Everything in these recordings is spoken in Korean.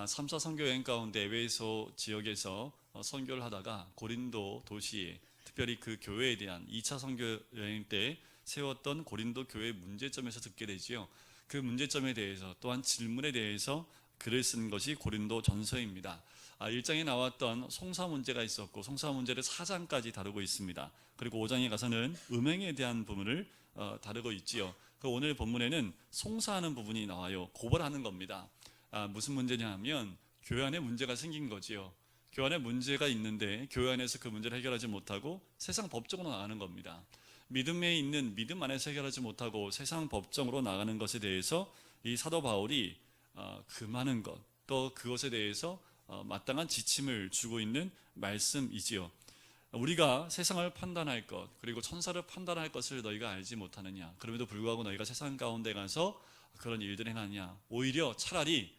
3차 선교 여행 가운데 에베소 지역에서 선교를 하다가 고린도 도시에 특별히 그 교회에 대한 2차 선교 여행 때 세웠던 고린도 교회 문제점에서 듣게 되지요. 그 문제점에 대해서 또한 질문에 대해서 글을 쓴 것이 고린도 전서입니다. 1장에 나왔던 송사 문제가 있었고 송사 문제를 4장까지 다루고 있습니다. 그리고 5장에 가서는 음행에 대한 부분을 다루고 있지요. 그 오늘 본문에는 송사하는 부분이 나와요. 고발하는 겁니다. 무슨 문제냐 하면 교회 안에 문제가 생긴 거지요. 교회 안에 문제가 있는데 교회 안에서 그 문제를 해결하지 못하고 세상 법정으로 나가는 겁니다. 믿음에 있는 믿음 안에서 해결하지 못하고 세상 법정으로 나가는 것에 대해서 이 사도 바울이 금하는 것, 또 그것에 대해서 마땅한 지침을 주고 있는 말씀이지요. 우리가 세상을 판단할 것, 그리고 천사를 판단할 것을 너희가 알지 못하느냐? 그럼에도 불구하고 너희가 세상 가운데 가서 그런 일들을 행하냐? 오히려 차라리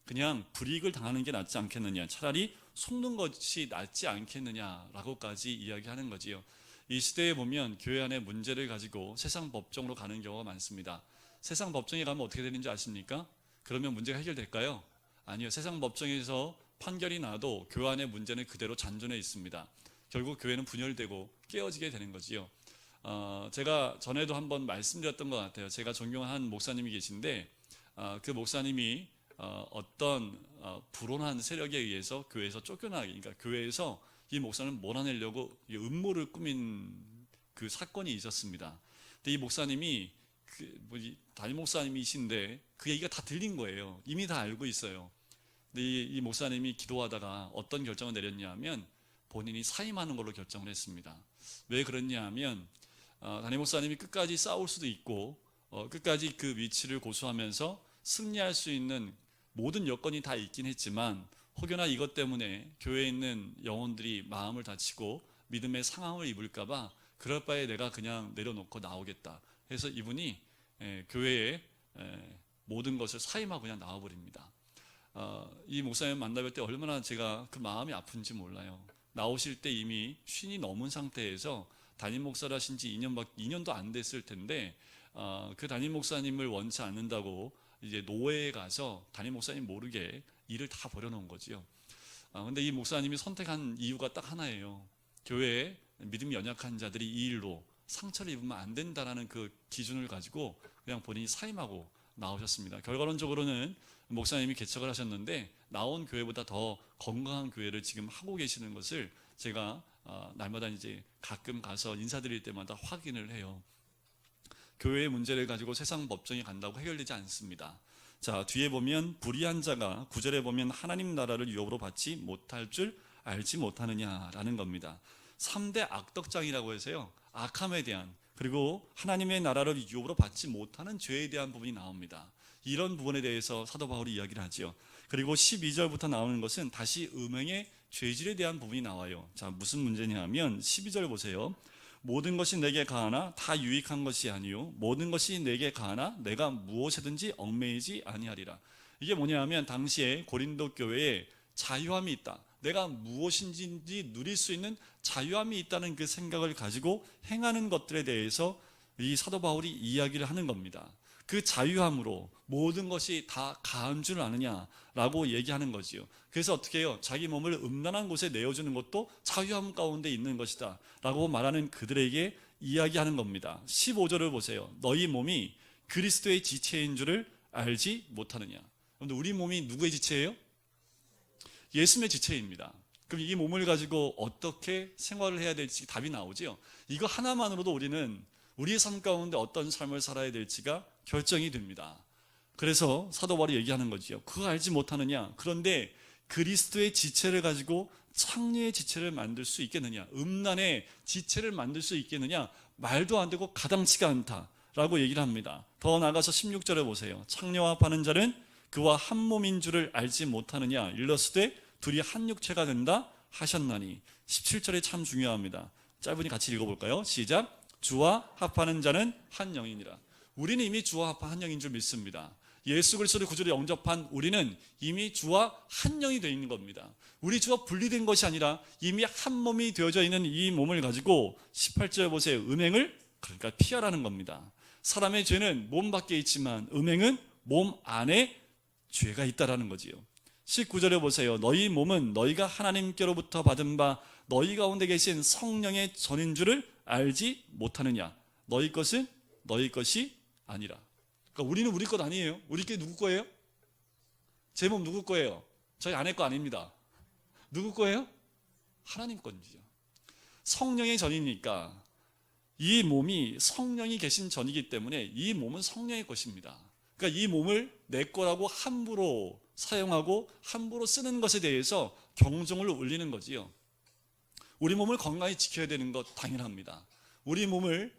그냥 불이익을 당하는 게 낫지 않겠느냐? 차라리 속는 것이 낫지 않겠느냐라고까지 이야기하는 거지요. 이 시대에 보면 교회 안에 문제를 가지고 세상 법정으로 가는 경우가 많습니다. 세상 법정에 가면 어떻게 되는지 아십니까? 그러면 문제가 해결될까요? 아니요. 세상 법정에서 판결이 나도 교회 안의 문제는 그대로 잔존해 있습니다. 결국 교회는 분열되고 깨어지게 되는 거지요. 제가 전에도 한번 말씀드렸던 것 같아요. 제가 존경하는 목사님이 계신데 그 목사님이 어떤 불온한 세력에 의해서 교회에서 쫓겨나게, 그러니까 교회에서 이 목사는 몰아내려고 음모를 꾸민 그 사건이 있었습니다. 근데 이 목사님이 담임 목사님이신데 그 얘기가 다 들린 거예요. 이미 다 알고 있어요. 근데 이 목사님이 기도하다가 어떤 결정을 내렸냐면 본인이 사임하는 걸로 결정을 했습니다. 왜 그랬냐 하면 담임 목사님이 끝까지 싸울 수도 있고 끝까지 그 위치를 고수하면서 승리할 수 있는 모든 여건이 다 있긴 했지만 혹여나 이것 때문에 교회에 있는 영혼들이 마음을 다치고 믿음의 상함을 입을까 봐 그럴 바에 내가 그냥 내려놓고 나오겠다 해서 이분이 교회에 모든 것을 사임하고 그냥 나와버립니다. 이 목사님 만나뵐 때 얼마나 제가 그 마음이 아픈지 몰라요. 나오실 때 이미 쉰이 넘은 상태에서 담임 목사를 하신 지 2년도 안 됐을 텐데 그 담임 목사님을 원치 않는다고 이제 노회에 가서 담임 목사님 모르게 일을 다 버려놓은 거지요. 근데 이 목사님이 선택한 이유가 딱 하나예요. 교회에 믿음이 연약한 자들이 이 일로 상처를 입으면 안 된다라는 그 기준을 가지고 그냥 본인이 사임하고 나오셨습니다. 결과론적으로는 목사님이 개척을 하셨는데 나온 교회보다 더 건강한 교회를 지금 하고 계시는 것을 제가 날마다 이제 가끔 가서 인사드릴 때마다 확인을 해요. 교회의 문제를 가지고 세상 법정에 간다고 해결되지 않습니다. 자, 뒤에 보면 불의한 자가 9절에 보면 하나님 나라를 유업으로 받지 못할 줄 알지 못하느냐라는 겁니다. 3대 악덕장이라고 해서요. 악함에 대한, 그리고 하나님의 나라를 유업으로 받지 못하는 죄에 대한 부분이 나옵니다. 이런 부분에 대해서 사도 바울이 이야기를 하죠. 그리고 12절부터 나오는 것은 다시 음행의 죄질에 대한 부분이 나와요. 자, 무슨 문제냐 하면 12절 보세요. 모든 것이 내게 가하나 다 유익한 것이 아니요 모든 것이 내게 가하나 내가 무엇이든지 얽매이지 아니하리라. 이게 뭐냐 하면 당시에 고린도 교회에 자유함이 있다. 내가 무엇인지 누릴 수 있는 자유함이 있다는 그 생각을 가지고 행하는 것들에 대해서 이 사도 바울이 이야기를 하는 겁니다. 그 자유함으로 모든 것이 다 가한 줄 아느냐라고 얘기하는 거지요. 그래서 어떻게 해요? 자기 몸을 음란한 곳에 내어주는 것도 자유함 가운데 있는 것이다 라고 말하는 그들에게 이야기하는 겁니다. 15절을 보세요. 너희 몸이 그리스도의 지체인 줄을 알지 못하느냐. 그런데 우리 몸이 누구의 지체예요? 예수님의 지체입니다. 그럼 이 몸을 가지고 어떻게 생활을 해야 될지 답이 나오죠. 이거 하나만으로도 우리는 우리의 삶 가운데 어떤 삶을 살아야 될지가 결정이 됩니다. 그래서 사도 바울이 얘기하는 거죠. 그거 알지 못하느냐. 그런데 그리스도의 지체를 가지고 창녀의 지체를 만들 수 있겠느냐. 음란의 지체를 만들 수 있겠느냐. 말도 안 되고 가당치가 않다라고 얘기를 합니다. 더 나아가서 16절에 보세요. 창녀와 합하는 자는 그와 한 몸인 줄을 알지 못하느냐. 일러스되 둘이 한 육체가 된다 하셨나니. 17절이 참 중요합니다. 짧으니 같이 읽어볼까요? 시작. 주와 합하는 자는 한 영이니라. 우리는 이미 주와 합한 한 영인 줄 믿습니다. 예수 그리스도를 구주로 영접한 우리는 이미 주와 한 영이 되어 있는 겁니다. 우리 주와 분리된 것이 아니라 이미 한 몸이 되어져 있는 이 몸을 가지고 18절 보세요. 음행을 그러니까 피하라는 겁니다. 사람의 죄는 몸 밖에 있지만 음행은 몸 안에 죄가 있다라는 거지요. 19절에 보세요. 너희 몸은 너희가 하나님께로부터 받은 바 너희 가운데 계신 성령의 전인 줄을 알지 못하느냐. 너희 것은 너희 것이 아니라. 그러니까 우리는 우리 것 아니에요. 우리 게 누구 거예요? 제 몸 누구 거예요? 저희 아내 거 아닙니다. 누구 거예요? 하나님 거죠. 성령의 전이니까 이 몸이 성령이 계신 전이기 때문에 이 몸은 성령의 것입니다. 그러니까 이 몸을 내 거라고 함부로 사용하고 함부로 쓰는 것에 대해서 경종을 울리는 거지요. 우리 몸을 건강히 지켜야 되는 것 당연합니다. 우리 몸을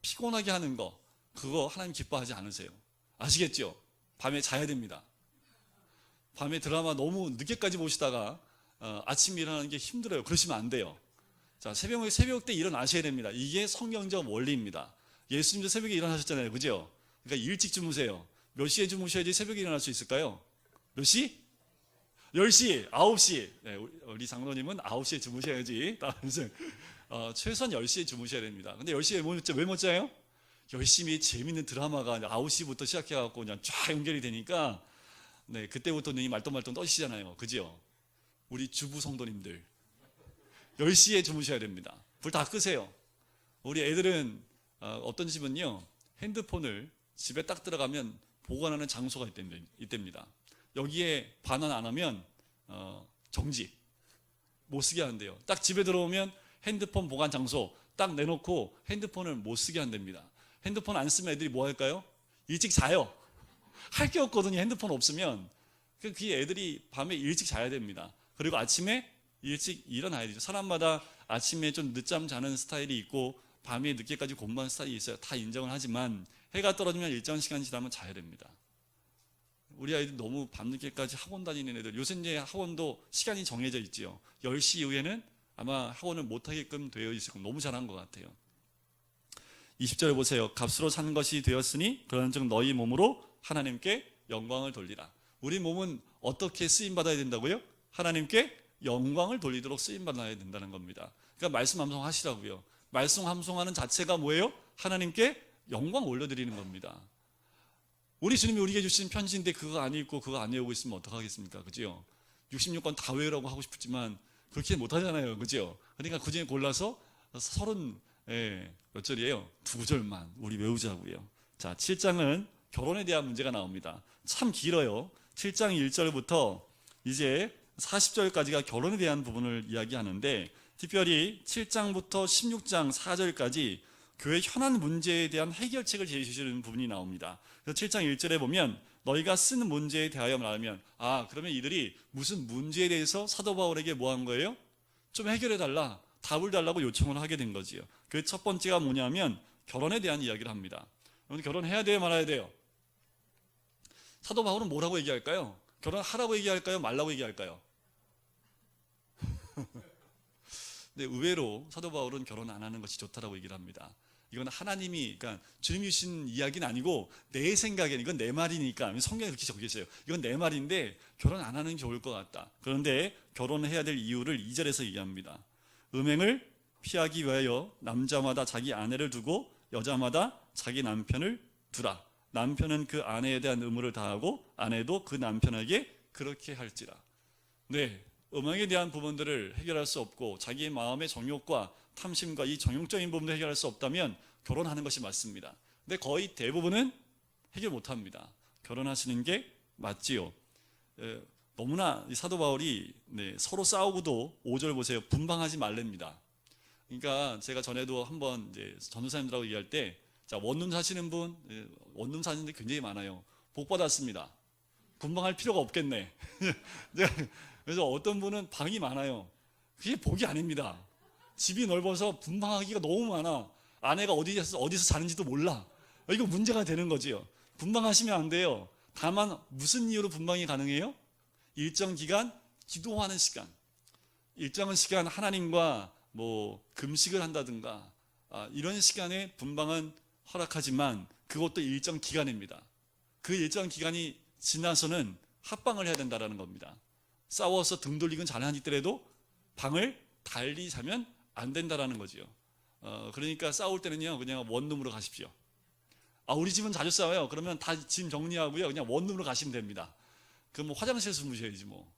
피곤하게 하는 거 그거 하나님 기뻐하지 않으세요. 아시겠죠? 밤에 자야 됩니다. 밤에 드라마 너무 늦게까지 보시다가 아침에 일어나는 게 힘들어요. 그러시면 안 돼요. 자, 새벽 때 일어나셔야 됩니다. 이게 성경적 원리입니다. 예수님도 새벽에 일어나셨잖아요. 그죠? 그러니까 일찍 주무세요. 몇 시에 주무셔야지 새벽에 일어날 수 있을까요? 몇 시? 10시, 9시. 네, 우리 장로님은 9시에 주무셔야지. 최소한 10시에 주무셔야 됩니다. 근데 10시에 왜 못 자요? 열심히 재밌는 드라마가 9시부터 시작해갖고 그냥 쫙 연결이 되니까 네, 그때부터 눈이 말똥말똥 떠시잖아요. 그죠? 우리 주부 성도님들 10시에 주무셔야 됩니다. 불 다 끄세요. 우리 애들은 어떤 집은요 핸드폰을 집에 딱 들어가면 보관하는 장소가 있답니다. 여기에 반환 안 하면 정지, 못 쓰게 한대요. 딱 집에 들어오면 핸드폰 보관 장소 딱 내놓고 핸드폰을 못 쓰게 한답니다. 핸드폰 안 쓰면 애들이 뭐 할까요? 일찍 자요. 할 게 없거든요. 핸드폰 없으면. 그 애들이 밤에 일찍 자야 됩니다. 그리고 아침에 일찍 일어나야 되죠. 사람마다 아침에 좀 늦잠 자는 스타일이 있고 밤에 늦게까지 공부하는 스타일이 있어요. 다 인정을 하지만 해가 떨어지면 일정 시간 지나면 자야 됩니다. 우리 아이들 너무 밤늦게까지 학원 다니는 애들, 요새 이제 학원도 시간이 정해져 있지요. 10시 이후에는 아마 학원을 못하게끔 되어 있을 겁니다. 너무 잘한 것 같아요. 20절에 보세요. 값으로 산 것이 되었으니 그런즉 너희 몸으로 하나님께 영광을 돌리라. 우리 몸은 어떻게 쓰임받아야 된다고요? 하나님께 영광을 돌리도록 쓰임받아야 된다는 겁니다. 그러니까 말씀 함송하시라고요. 말씀 함송하는 자체가 뭐예요? 하나님께 영광 올려드리는 겁니다. 우리 주님이 우리에게 주신 편지인데 그거 안 읽고 그거 안 외우고 있으면 어떡하겠습니까? 그죠? 66권 다 외우라고 하고 싶지만 그렇게 못하잖아요. 그죠? 그러니까 그 중에 골라서 30, 몇 절이에요? 2절만 우리 외우자고요. 자, 7장은 결혼에 대한 문제가 나옵니다. 참 길어요. 7장 1절부터 이제 40절까지가 결혼에 대한 부분을 이야기하는데 특별히 7장부터 16장 4절까지 교회 현안 문제에 대한 해결책을 제시해주는 부분이 나옵니다. 그래서 7장 1절에 보면 너희가 쓴 문제에 대하여 말하면 그러면 이들이 무슨 문제에 대해서 사도 바울에게 뭐 한 거예요? 좀 해결해달라, 답을 달라고 요청을 하게 된 거지요. 그 첫 번째가 뭐냐면 결혼에 대한 이야기를 합니다. 여러분 결혼해야 돼요, 말아야 돼요? 사도 바울은 뭐라고 얘기할까요? 결혼하라고 얘기할까요? 말라고 얘기할까요? 근데 의외로 사도 바울은 결혼 안 하는 것이 좋다라고 얘기를 합니다. 이건 하나님이, 그러니까 주님이 주신 이야기는 아니고 내 생각에는 이건 내 말이니까 성경에 그렇게 적혀 있어요. 이건 내 말인데 결혼 안 하는 게 좋을 것 같다. 그런데 결혼을 해야 될 이유를 2절에서 얘기합니다. 음행을 피하기 위하여 남자마다 자기 아내를 두고 여자마다 자기 남편을 두라. 남편은 그 아내에 대한 의무를 다하고 아내도 그 남편에게 그렇게 할지라. 네, 음행에 대한 부분들을 해결할 수 없고 자기의 마음의 정욕과 탐심과 이 정욕적인 부분도 해결할 수 없다면 결혼하는 것이 맞습니다. 근데 거의 대부분은 해결 못합니다. 결혼하시는 게 맞지요. 너무나 사도 바울이 서로 싸우고도 5절 보세요. 분방하지 말랍니다. 그러니까 제가 전에도 한번 이제 전도사님들하고 얘기할 때 원룸 사시는 분, 원룸 사시는 데 굉장히 많아요. 복 받았습니다. 분방할 필요가 없겠네. 그래서 어떤 분은 방이 많아요. 그게 복이 아닙니다. 집이 넓어서 분방하기가 너무 많아. 아내가 어디서 자는지도 몰라. 이거 문제가 되는 거지요. 분방하시면 안 돼요. 다만 무슨 이유로 분방이 가능해요? 일정 기간 기도하는 시간, 일정한 시간 하나님과 금식을 한다든가 이런 시간에 분방은 허락하지만 그것도 일정 기간입니다. 그 일정 기간이 지나서는 합방을 해야 된다는 겁니다. 싸워서 등 돌리건 잘하니더라도 방을 달리 자면 안 된다라는 거지요. 그러니까 싸울 때는요 그냥 원룸으로 가십시오. 우리 집은 자주 싸워요. 그러면 다 짐 정리하고요 그냥 원룸으로 가시면 됩니다. 그럼 뭐 화장실에서 주무셔야지 뭐.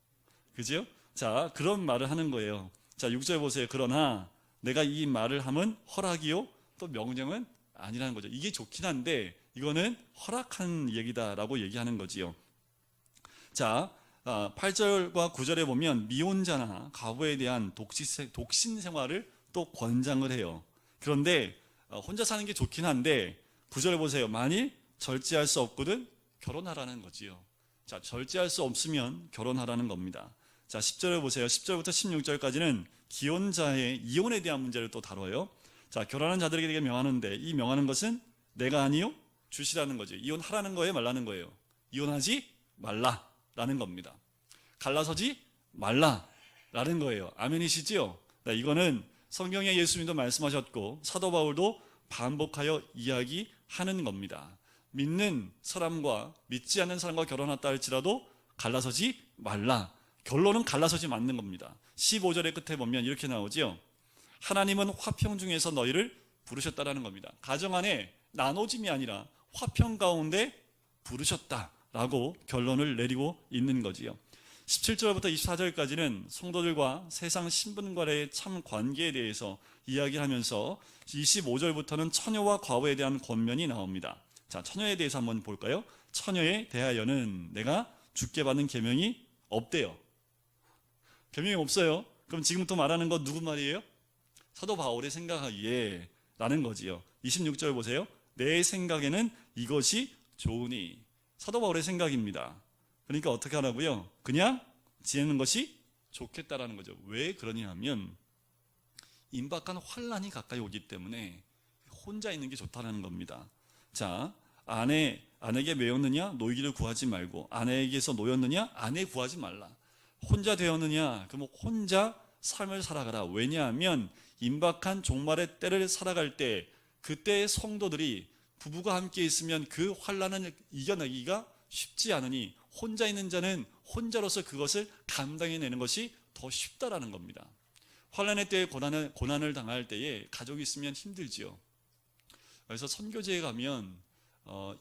그죠? 자, 그런 말을 하는 거예요. 자, 6절 보세요. 그러나 내가 이 말을 함은 허락이요 또 명령은 아니라는 거죠. 이게 좋긴 한데 이거는 허락한 얘기다라고 얘기하는 거지요. 자, 8절과 9절에 보면 미혼자나 과부에 대한 독신 생활을 또 권장을 해요. 그런데 혼자 사는 게 좋긴 한데 9절 보세요. 만일 절제할 수 없거든 결혼하라는 거지요. 자, 절제할 수 없으면 결혼하라는 겁니다. 자, 10절을 보세요. 10절부터 16절까지는 기혼자의 이혼에 대한 문제를 또 다뤄요. 자, 결혼하는 자들에게 되게 명하는데 이 명하는 것은 내가 아니요 주시라는 거죠. 이혼하라는 거예요, 말라는 거예요. 이혼하지 말라라는 겁니다. 갈라서지 말라라는 거예요. 아멘이시지요? 네, 이거는 성경에 예수님도 말씀하셨고 사도 바울도 반복하여 이야기하는 겁니다. 믿는 사람과 믿지 않는 사람과 결혼했다 할지라도 갈라서지 말라. 결론은 갈라서지 맞는 겁니다. 15절의 끝에 보면 이렇게 나오죠. 하나님은 화평 중에서 너희를 부르셨다라는 겁니다. 가정 안에 나눠짐이 아니라 화평 가운데 부르셨다라고 결론을 내리고 있는 거지요. 17절부터 24절까지는 성도들과 세상 신분과의 참 관계에 대해서 이야기하면서 25절부터는 처녀와 과부에 대한 권면이 나옵니다. 자, 처녀에 대해서 한번 볼까요? 처녀에 대하여는 내가 주께 받은 계명이 없대요. 계명이 없어요. 그럼 지금부터 말하는 건 누구 말이에요? 사도 바울의 생각하기에 라는 거지요. 26절 보세요. 내 생각에는 이것이 좋으니. 사도 바울의 생각입니다. 그러니까 어떻게 하라고요? 그냥 지내는 것이 좋겠다라는 거죠. 왜 그러냐 하면 임박한 환란이 가까이 오기 때문에 혼자 있는 게 좋다는 겁니다. 자, 아내에게 매였느냐? 노이기를 구하지 말고, 아내에게서 노였느냐? 아내 구하지 말라. 혼자 되었느냐? 그럼 혼자 삶을 살아가라. 왜냐하면 임박한 종말의 때를 살아갈 때 그때의 성도들이 부부가 함께 있으면 그 환란을 이겨내기가 쉽지 않으니 혼자 있는 자는 혼자로서 그것을 감당해내는 것이 더 쉽다라는 겁니다. 환란의 때에 고난을 당할 때에 가족이 있으면 힘들지요. 그래서 선교제에 가면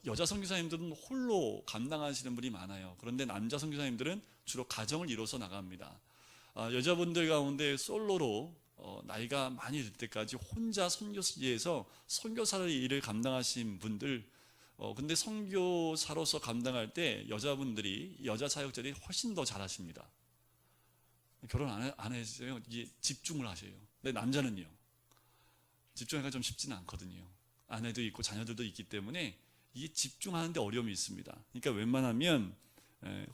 여자 선교사님들은 홀로 감당하시는 분이 많아요. 그런데 남자 선교사님들은 주로 가정을 이뤄서 나갑니다. 여자분들 가운데 솔로로 나이가 많이 들 때까지 혼자 선교지에서 선교사의 일을 감당하신 분들, 근데 선교사로서 감당할 때 여자 사역자들이 훨씬 더 잘하십니다. 결혼 안 했어요. 이게 집중을 하셔요. 근데 남자는요, 집중하기가 좀 쉽지는 않거든요. 아내도 있고 자녀들도 있기 때문에 이게 집중하는데 어려움이 있습니다. 그러니까 웬만하면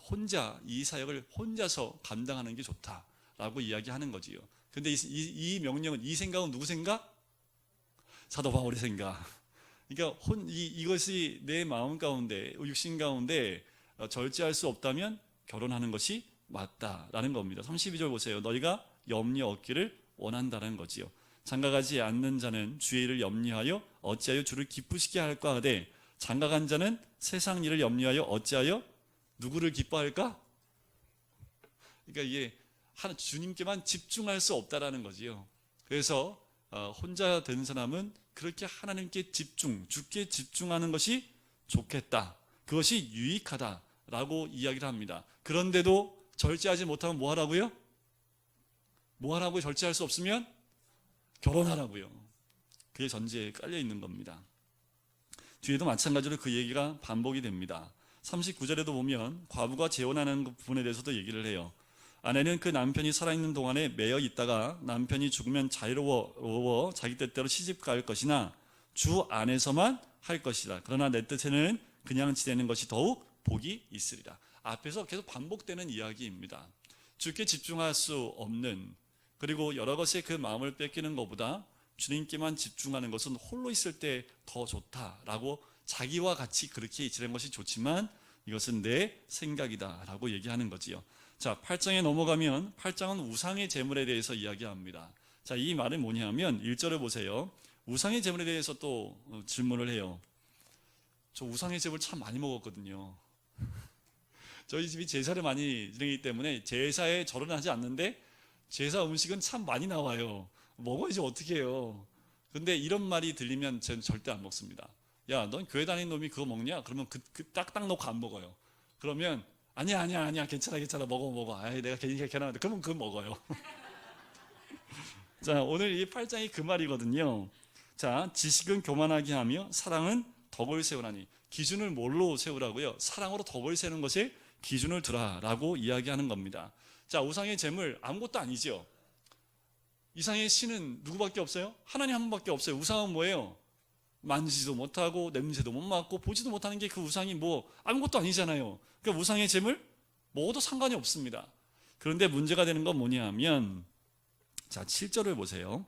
혼자 이 사역을 혼자서 감당하는 게 좋다라고 이야기하는 거지요. 근데 이 명령은, 이 생각은 누구 생각? 사도 바울의 생각. 그러니까 이것이 내 마음 가운데, 육신 가운데 절제할 수 없다면 결혼하는 것이 맞다라는 겁니다. 32절 보세요. 너희가 염려 얻기를 원한다는 거지요. 장가가지 않는 자는 주의 일을 염려하여 어찌하여 주를 기쁘시게 할까 하되, 장가간 자는 세상 일을 염려하여 어찌하여 누구를 기뻐할까? 그러니까 이게 주님께만 집중할 수 없다라는 거지요. 그래서 혼자 된 사람은 그렇게 하나님께 주께 집중하는 것이 좋겠다. 그것이 유익하다라고 이야기를 합니다. 그런데도 절제하지 못하면 뭐 하라고요? 뭐 하라고요? 절제할 수 없으면 결혼하라고요. 그게 전제에 깔려 있는 겁니다. 뒤에도 마찬가지로 그 얘기가 반복이 됩니다. 39절에도 보면 과부가 재혼하는 부분에 대해서도 얘기를 해요. 아내는 그 남편이 살아있는 동안에 매여 있다가 남편이 죽으면 자유로워 자기 뜻대로 시집갈 것이나 주 안에서만 할 것이다. 그러나 내 뜻에는 그냥 지내는 것이 더욱 복이 있으리라. 앞에서 계속 반복되는 이야기입니다. 주께 집중할 수 없는, 그리고 여러 것에 그 마음을 뺏기는 것보다 주님께만 집중하는 것은 홀로 있을 때 더 좋다라고, 자기와 같이 그렇게 지내는 것이 좋지만 이것은 내 생각이다라고 얘기하는 거지요. 자, 8장에 넘어가면 8장은 우상의 제물에 대해서 이야기합니다. 자, 이 말은 뭐냐면 1절을 보세요. 우상의 제물에 대해서 또 질문을 해요. 저 우상의 제물 참 많이 먹었거든요. 저희 집이 제사를 많이 지내기 때문에 제사에 절은 하지 않는데 제사 음식은 참 많이 나와요. 먹어야지 어떻게 해요. 근데 이런 말이 들리면 저는 절대 안 먹습니다. 야, 넌 교회 다니는 놈이 그거 먹냐? 그러면 딱딱 놓고 안 먹어요. 그러면 아니야 괜찮아 먹어. 아이 내가 괜히 그렇게 하는데 그러면 그거 먹어요. 자, 오늘 이 8장이 그 말이거든요. 자, 지식은 교만하게 하며 사랑은 덕을 세우라니. 기준을 뭘로 세우라고요? 사랑으로 덕을 세우는 것에 기준을 두라라고 이야기하는 겁니다. 자, 우상의 제물 아무것도 아니죠. 이상의 신은 누구밖에 없어요? 하나님 한 분밖에 없어요. 우상은 뭐예요? 만지지도 못하고 냄새도 못 맡고 보지도 못하는 게 그 우상이 뭐 아무것도 아니잖아요. 그러니까 우상의 제물 먹어도 상관이 없습니다. 그런데 문제가 되는 건 뭐냐 하면, 자 7절을 보세요.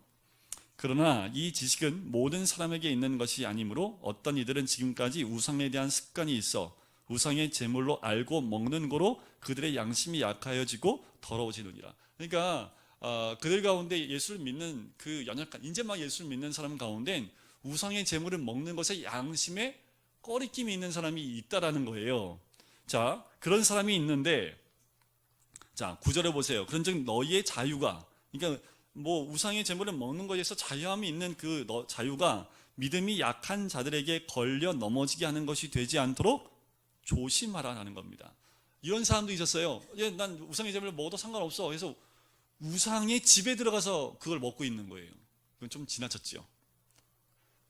그러나 이 지식은 모든 사람에게 있는 것이 아니므로 어떤 이들은 지금까지 우상에 대한 습관이 있어 우상의 제물로 알고 먹는 거로 그들의 양심이 약하여지고 더러워지느니라. 그러니까 그들 가운데 예수를 믿는 그 연약한 이제 막 예수를 믿는 사람 가운데 우상의 제물을 먹는 것에 양심에 꺼리낌이 있는 사람이 있다라는 거예요. 자, 그런 사람이 있는데, 자 9절에 보세요. 그런즉 너희의 자유가, 그러니까 뭐 우상의 제물을 먹는 것에서 자유함이 있는 그 자유가 믿음이 약한 자들에게 걸려 넘어지게 하는 것이 되지 않도록 조심하라는 겁니다. 이런 사람도 있었어요. 난 우상의 제물을 먹어도 상관없어. 그래서 우상의 집에 들어가서 그걸 먹고 있는 거예요. 그건 좀 지나쳤죠.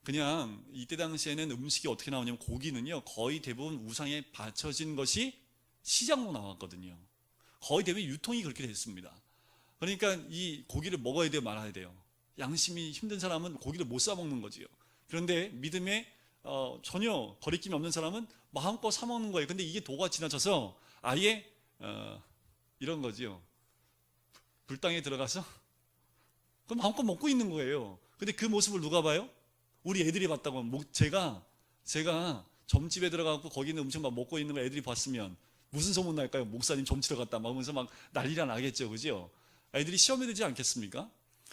그냥 이때 당시에는 음식이 어떻게 나오냐면 고기는요 거의 대부분 우상에 바쳐진 것이 시장으로 나왔거든요. 거의 대부분 유통이 그렇게 됐습니다. 그러니까 이 고기를 먹어야 돼요, 말아야 돼요? 양심이 힘든 사람은 고기를 못 사 먹는 거지요. 그런데 믿음에 전혀 거리낌이 없는 사람은 마음껏 사 먹는 거예요. 근데 이게 도가 지나쳐서 아예 이런 거지요. 불당에 들어가서 그럼 마음껏 먹고 있는 거예요. 근데 그 모습을 누가 봐요? 우리 애들이 봤다고. 제가 점집에 들어가고 거기 있는 음식 막 먹고 있는 걸 애들이 봤으면 무슨 소문 날까요? 목사님 점치러 갔다 막 하면서 막 난리가 나겠죠, 그죠? 애들이 시험에 들지 않겠습니까?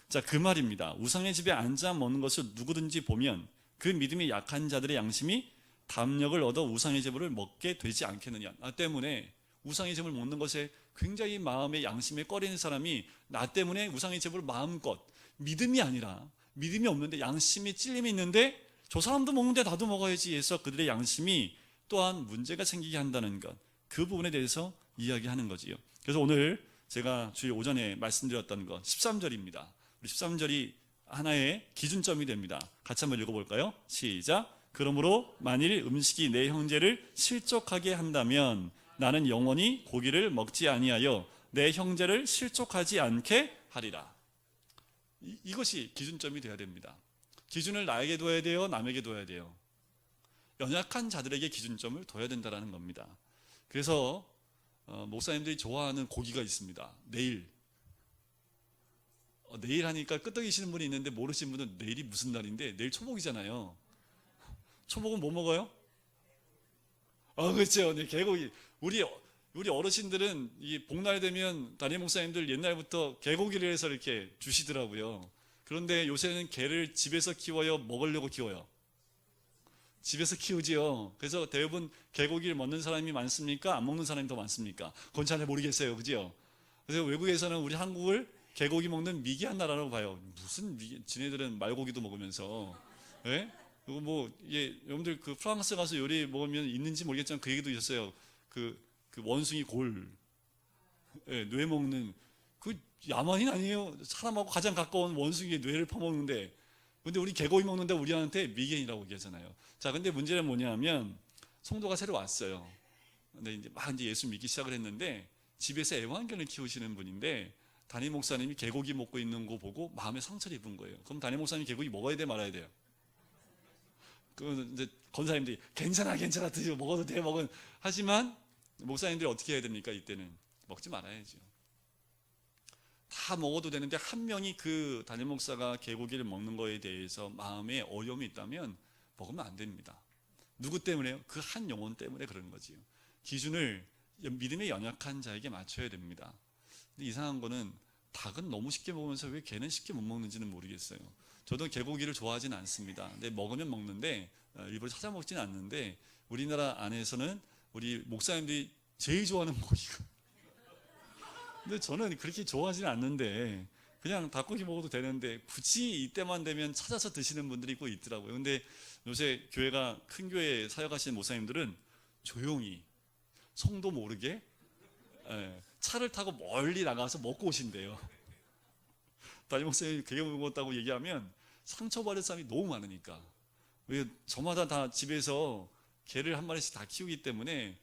자, 그 말입니다. 우상의 집에 앉아 먹는 것을 누구든지 보면 그 믿음이 약한 자들의 양심이 담력을 얻어 우상의 제물을 먹게 되지 않겠느냐. 나 때문에 우상의 제물 먹는 것에 굉장히 마음의 양심에 꺼리는 사람이 나 때문에 우상의 제물을 마음껏, 믿음이 아니라 믿음이 없는데 양심이 찔림이 있는데 저 사람도 먹는데 나도 먹어야지 해서 그들의 양심이 또한 문제가 생기게 한다는 것, 그 부분에 대해서 이야기하는 거지요. 그래서 오늘 제가 주일 오전에 말씀드렸던 것 13절입니다. 우리 13절이 하나의 기준점이 됩니다. 같이 한번 읽어볼까요? 시작. 그러므로 만일 음식이 내 형제를 실족하게 한다면 나는 영원히 고기를 먹지 아니하여 내 형제를 실족하지 않게 하리라. 이것이 기준점이 되어야 됩니다. 기준을 나에게 둬야 돼요? 남에게 둬야 돼요? 연약한 자들에게 기준점을 둬야 된다는 겁니다. 그래서 목사님들이 좋아하는 고기가 있습니다. 내일 하니까 끄떡이시는 분이 있는데 모르시는 분은 내일이 무슨 날인데, 내일 초복이잖아요. 초복은 뭐 먹어요? 그렇죠. 네, 개고기. 우리 어르신들은 이 복날 되면 담임 목사님들 옛날부터 개고기를 해서 이렇게 주시더라고요. 그런데 요새는 개를 집에서 키워요? 먹으려고 키워요? 집에서 키우지요. 그래서 대부분 개고기를 먹는 사람이 많습니까? 안 먹는 사람이 더 많습니까? 그건 잘 모르겠어요. 그죠? 그래서 외국에서는 우리 한국을 개고기 먹는 미개한 나라라고 봐요. 무슨 지네들은 말고기도 먹으면서. 예? 그리고 뭐, 여러분들 그 프랑스 가서 요리 먹으면 있는지 모르겠지만 그 얘기도 있었어요. 그 원숭이 골, 뇌 먹는, 그 야만인 아니에요? 사람하고 가장 가까운 원숭이의 뇌를 퍼먹는데, 근데 우리 개고기 먹는데 우리한테 미개인이라고 얘기하잖아요. 자, 근데 문제는 뭐냐면 성도가 새로 왔어요. 근데 이제 예수 믿기 시작을 했는데 집에서 애완견을 키우시는 분인데 담임 목사님이 개고기 먹고 있는 거 보고 마음에 상처를 입은 거예요. 그럼 담임 목사님이 개고기 먹어야 돼, 말아야 돼요? 그 이제 권사님들이 괜찮아 드시고 먹어도 돼 먹은, 하지만 목사님들이 어떻게 해야 됩니까? 이때는 먹지 말아야죠. 다 먹어도 되는데 한 명이 그 담임 목사가 개고기를 먹는 거에 대해서 마음에 어려움이 있다면 먹으면 안 됩니다. 누구 때문에요? 그 한 영혼 때문에 그런 거지요. 기준을 믿음의 연약한 자에게 맞춰야 됩니다. 근데 이상한 거는 닭은 너무 쉽게 먹으면서 왜 개는 쉽게 못 먹는지는 모르겠어요. 저도 개고기를 좋아하진 않습니다. 근데 먹으면 먹는데 일부러 찾아 먹지는 않는데, 우리나라 안에서는 우리 목사님들이 제일 좋아하는 고기가, 근데 저는 그렇게 좋아하지는 않는데 그냥 닭고기 먹어도 되는데 굳이 이때만 되면 찾아서 드시는 분들이 꼭 있더라고요. 근데 요새 교회가 큰 교회에 사역하시는 목사님들은 조용히 성도 모르게 차를 타고 멀리 나가서 먹고 오신대요. 담임 목사님이 게 먹었다고 얘기하면 상처받을 사람이 너무 많으니까. 왜 저마다 다 집에서 개를 한 마리씩 다 키우기 때문에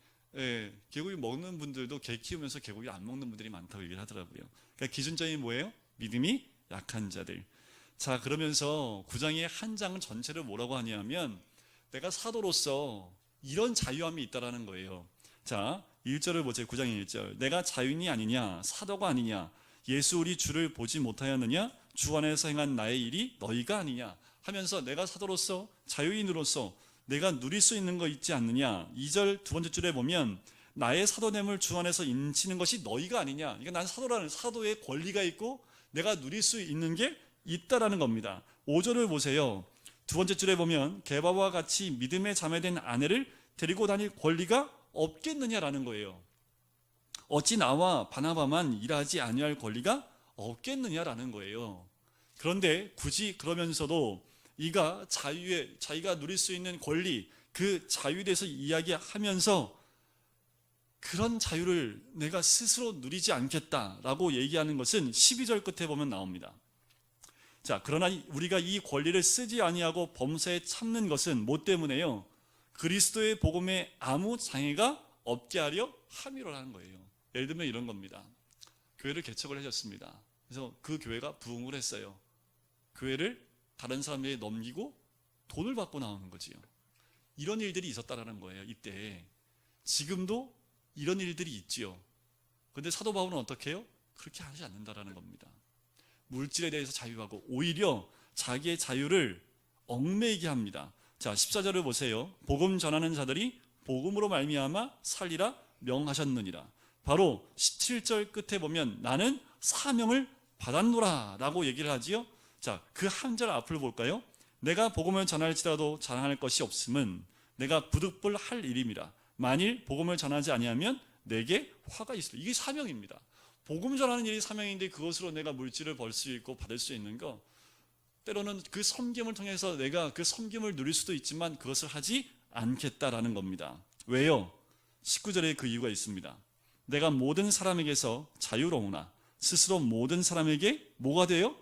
개고기 먹는 분들도 개 키우면서 개고기 안 먹는 분들이 많다고 얘기를 하더라고요. 그러니까 기준점이 뭐예요? 믿음이 약한 자들. 자, 그러면서 9장의 한 장 전체를 뭐라고 하냐면 내가 사도로서 이런 자유함이 있다라는 거예요. 자, 1절을 보세요. 9장의 1절. 내가 자유인이 아니냐? 사도가 아니냐? 예수 우리 주를 보지 못하였느냐? 주 안에서 행한 나의 일이 너희가 아니냐? 하면서 내가 사도로서 자유인으로서 내가 누릴 수 있는 거 있지 않느냐? 2절 두 번째 줄에 보면 나의 사도됨을 주 안에서 인치는 것이 너희가 아니냐? 그러니까 난 사도라는 사도의 권리가 있고 내가 누릴 수 있는 게 있다라는 겁니다. 5절을 보세요. 두 번째 줄에 보면 게바와 같이 믿음에 자매된 아내를 데리고 다닐 권리가 없겠느냐라는 거예요. 어찌 나와 바나바만 일하지 아니할 권리가 없겠느냐라는 거예요. 그런데 굳이 그러면서도 이가 자기가 누릴 수 있는 권리, 그 자유에 대해서 이야기하면서 그런 자유를 내가 스스로 누리지 않겠다라고 얘기하는 것은 12절 끝에 보면 나옵니다. 자, 그러나 우리가 이 권리를 쓰지 아니하고 범사에 참는 것은 뭐 때문에요? 그리스도의 복음에 아무 장애가 없게 하려 함이로라는 거예요. 예를 들면 이런 겁니다. 교회를 개척을 하셨습니다. 그래서 그 교회가 부흥을 했어요. 교회를 다른 사람에게 넘기고 돈을 받고 나오는 거지요. 이런 일들이 있었다라는 거예요. 이때 지금도 이런 일들이 있지요. 그런데 사도 바울은 어떻게 해요? 그렇게 하지 않는다라는 겁니다. 물질에 대해서 자유하고 오히려 자기의 자유를 얽매이게 합니다. 자, 14절을 보세요. 복음 전하는 자들이 복음으로 말미암아 살리라 명하셨느니라. 바로 17절 끝에 보면 나는 사명을 받았노라 라고 얘기를 하지요. 자, 그 한 절 앞을 볼까요? 내가 복음을 전할지라도 자랑할 것이 없음은 내가 부득불 할 일임이라. 만일 복음을 전하지 아니하면 내게 화가 있으리라. 이게 사명입니다. 복음 전하는 일이 사명인데 그것으로 내가 물질을 벌 수 있고 받을 수 있는 거, 때로는 그 섬김을 통해서 내가 그 섬김을 누릴 수도 있지만 그것을 하지 않겠다라는 겁니다. 왜요? 19절에 그 이유가 있습니다. 내가 모든 사람에게서 자유로우나 스스로 모든 사람에게 뭐가 돼요?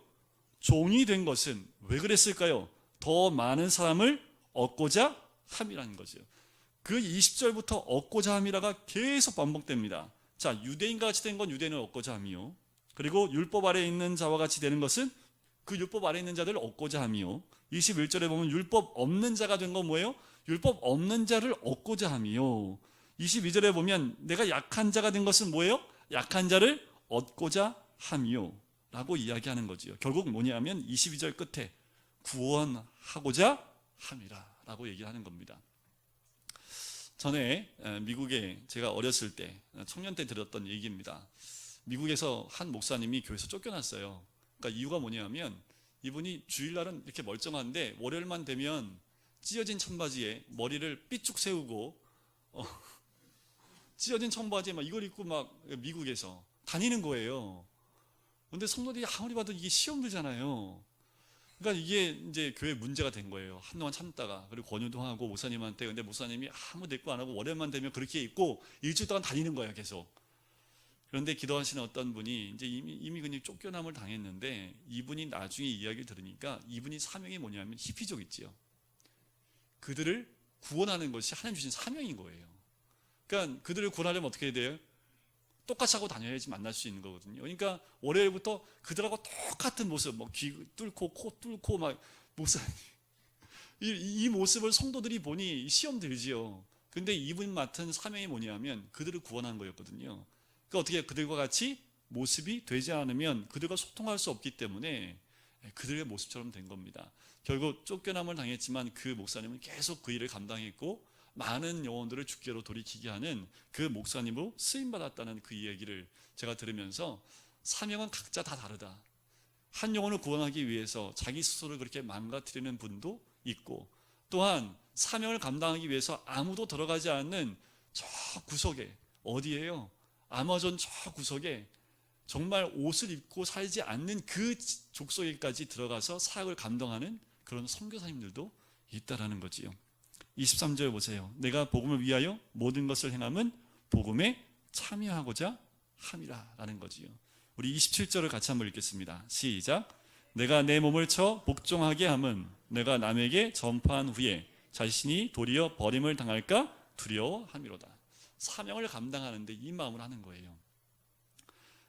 종이 된 것은 왜 그랬을까요? 더 많은 사람을 얻고자 함이라는 거죠. 그 20절부터 얻고자 함이라가 계속 반복됩니다. 자, 유대인과 같이 된 건 유대인을 얻고자 함이요. 그리고 율법 아래에 있는 자와 같이 되는 것은 그 율법 아래에 있는 자들을 얻고자 함이요. 21절에 보면 율법 없는 자가 된 건 뭐예요? 율법 없는 자를 얻고자 함이요. 22절에 보면 내가 약한 자가 된 것은 뭐예요? 약한 자를 얻고자 함이요 라고 이야기하는 거지요. 결국 뭐냐면 22절 끝에 구원하고자 함이라 라고 얘기하는 겁니다. 전에 미국에 제가 어렸을 때 청년 때 들었던 얘기입니다. 미국에서 한 목사님이 교회에서 쫓겨났어요. 그러니까 이유가 뭐냐면 이분이 주일날은 이렇게 멀쩡한데 월요일만 되면 찢어진 청바지에 머리를 삐쭉 세우고 찢어진 청바지에 막 이걸 입고 막 미국에서 다니는 거예요. 그런데 성도들이 아무리 봐도 이게 시험 들잖아요. 그러니까 이게 이제 교회 문제가 된 거예요. 한동안 참다가. 그리고 권유도 하고 목사님한테. 근데 목사님이 아무 대꾸 안 하고 월요일만 되면 그렇게 입고 일주일 동안 다니는 거예요, 계속. 그런데 기도하시는 어떤 분이 이제 이미 그냥 쫓겨남을 당했는데 이분이 나중에 이야기를 들으니까 이분이 사명이 뭐냐면 히피족 있지요. 그들을 구원하는 것이 하나님 주신 사명인 거예요. 그러니까 그들을 구원하려면 어떻게 해야 돼요? 똑같이 하고 다녀야지 만날 수 있는 거거든요. 그러니까 월요일부터 그들하고 똑같은 모습, 뭐 귀 뚫고 코 뚫고 막 목사님 이 모습을 성도들이 보니 시험 들지요. 근데 이분 맡은 사명이 뭐냐면 그들을 구원한 거였거든요. 그러니까 어떻게 그들과 같이 모습이 되지 않으면 그들과 소통할 수 없기 때문에 그들의 모습처럼 된 겁니다. 결국 쫓겨남을 당했지만 그 목사님은 계속 그 일을 감당했고 많은 영혼들을 주께로 돌이키게 하는 그 목사님으로 쓰임받았다는 그 이야기를 제가 들으면서 사명은 각자 다 다르다. 한 영혼을 구원하기 위해서 자기 스스로를 그렇게 망가뜨리는 분도 있고 또한 사명을 감당하기 위해서 아무도 들어가지 않는 저 구석에 어디예요? 아마존 저 구석에 정말 옷을 입고 살지 않는 그 족속에까지 들어가서 사역을 감당하는 그런 선교사님들도 있다라는 거지요. 23절 보세요. 내가 복음을 위하여 모든 것을 행함은 복음에 참여하고자 함이라라는 거지요. 우리 27절을 같이 한번 읽겠습니다. 시작. 내가 내 몸을 쳐 복종하게 함은 내가 남에게 전파한 후에 자신이 도리어 버림을 당할까 두려워함이로다. 사명을 감당하는데 이 마음을 하는 거예요.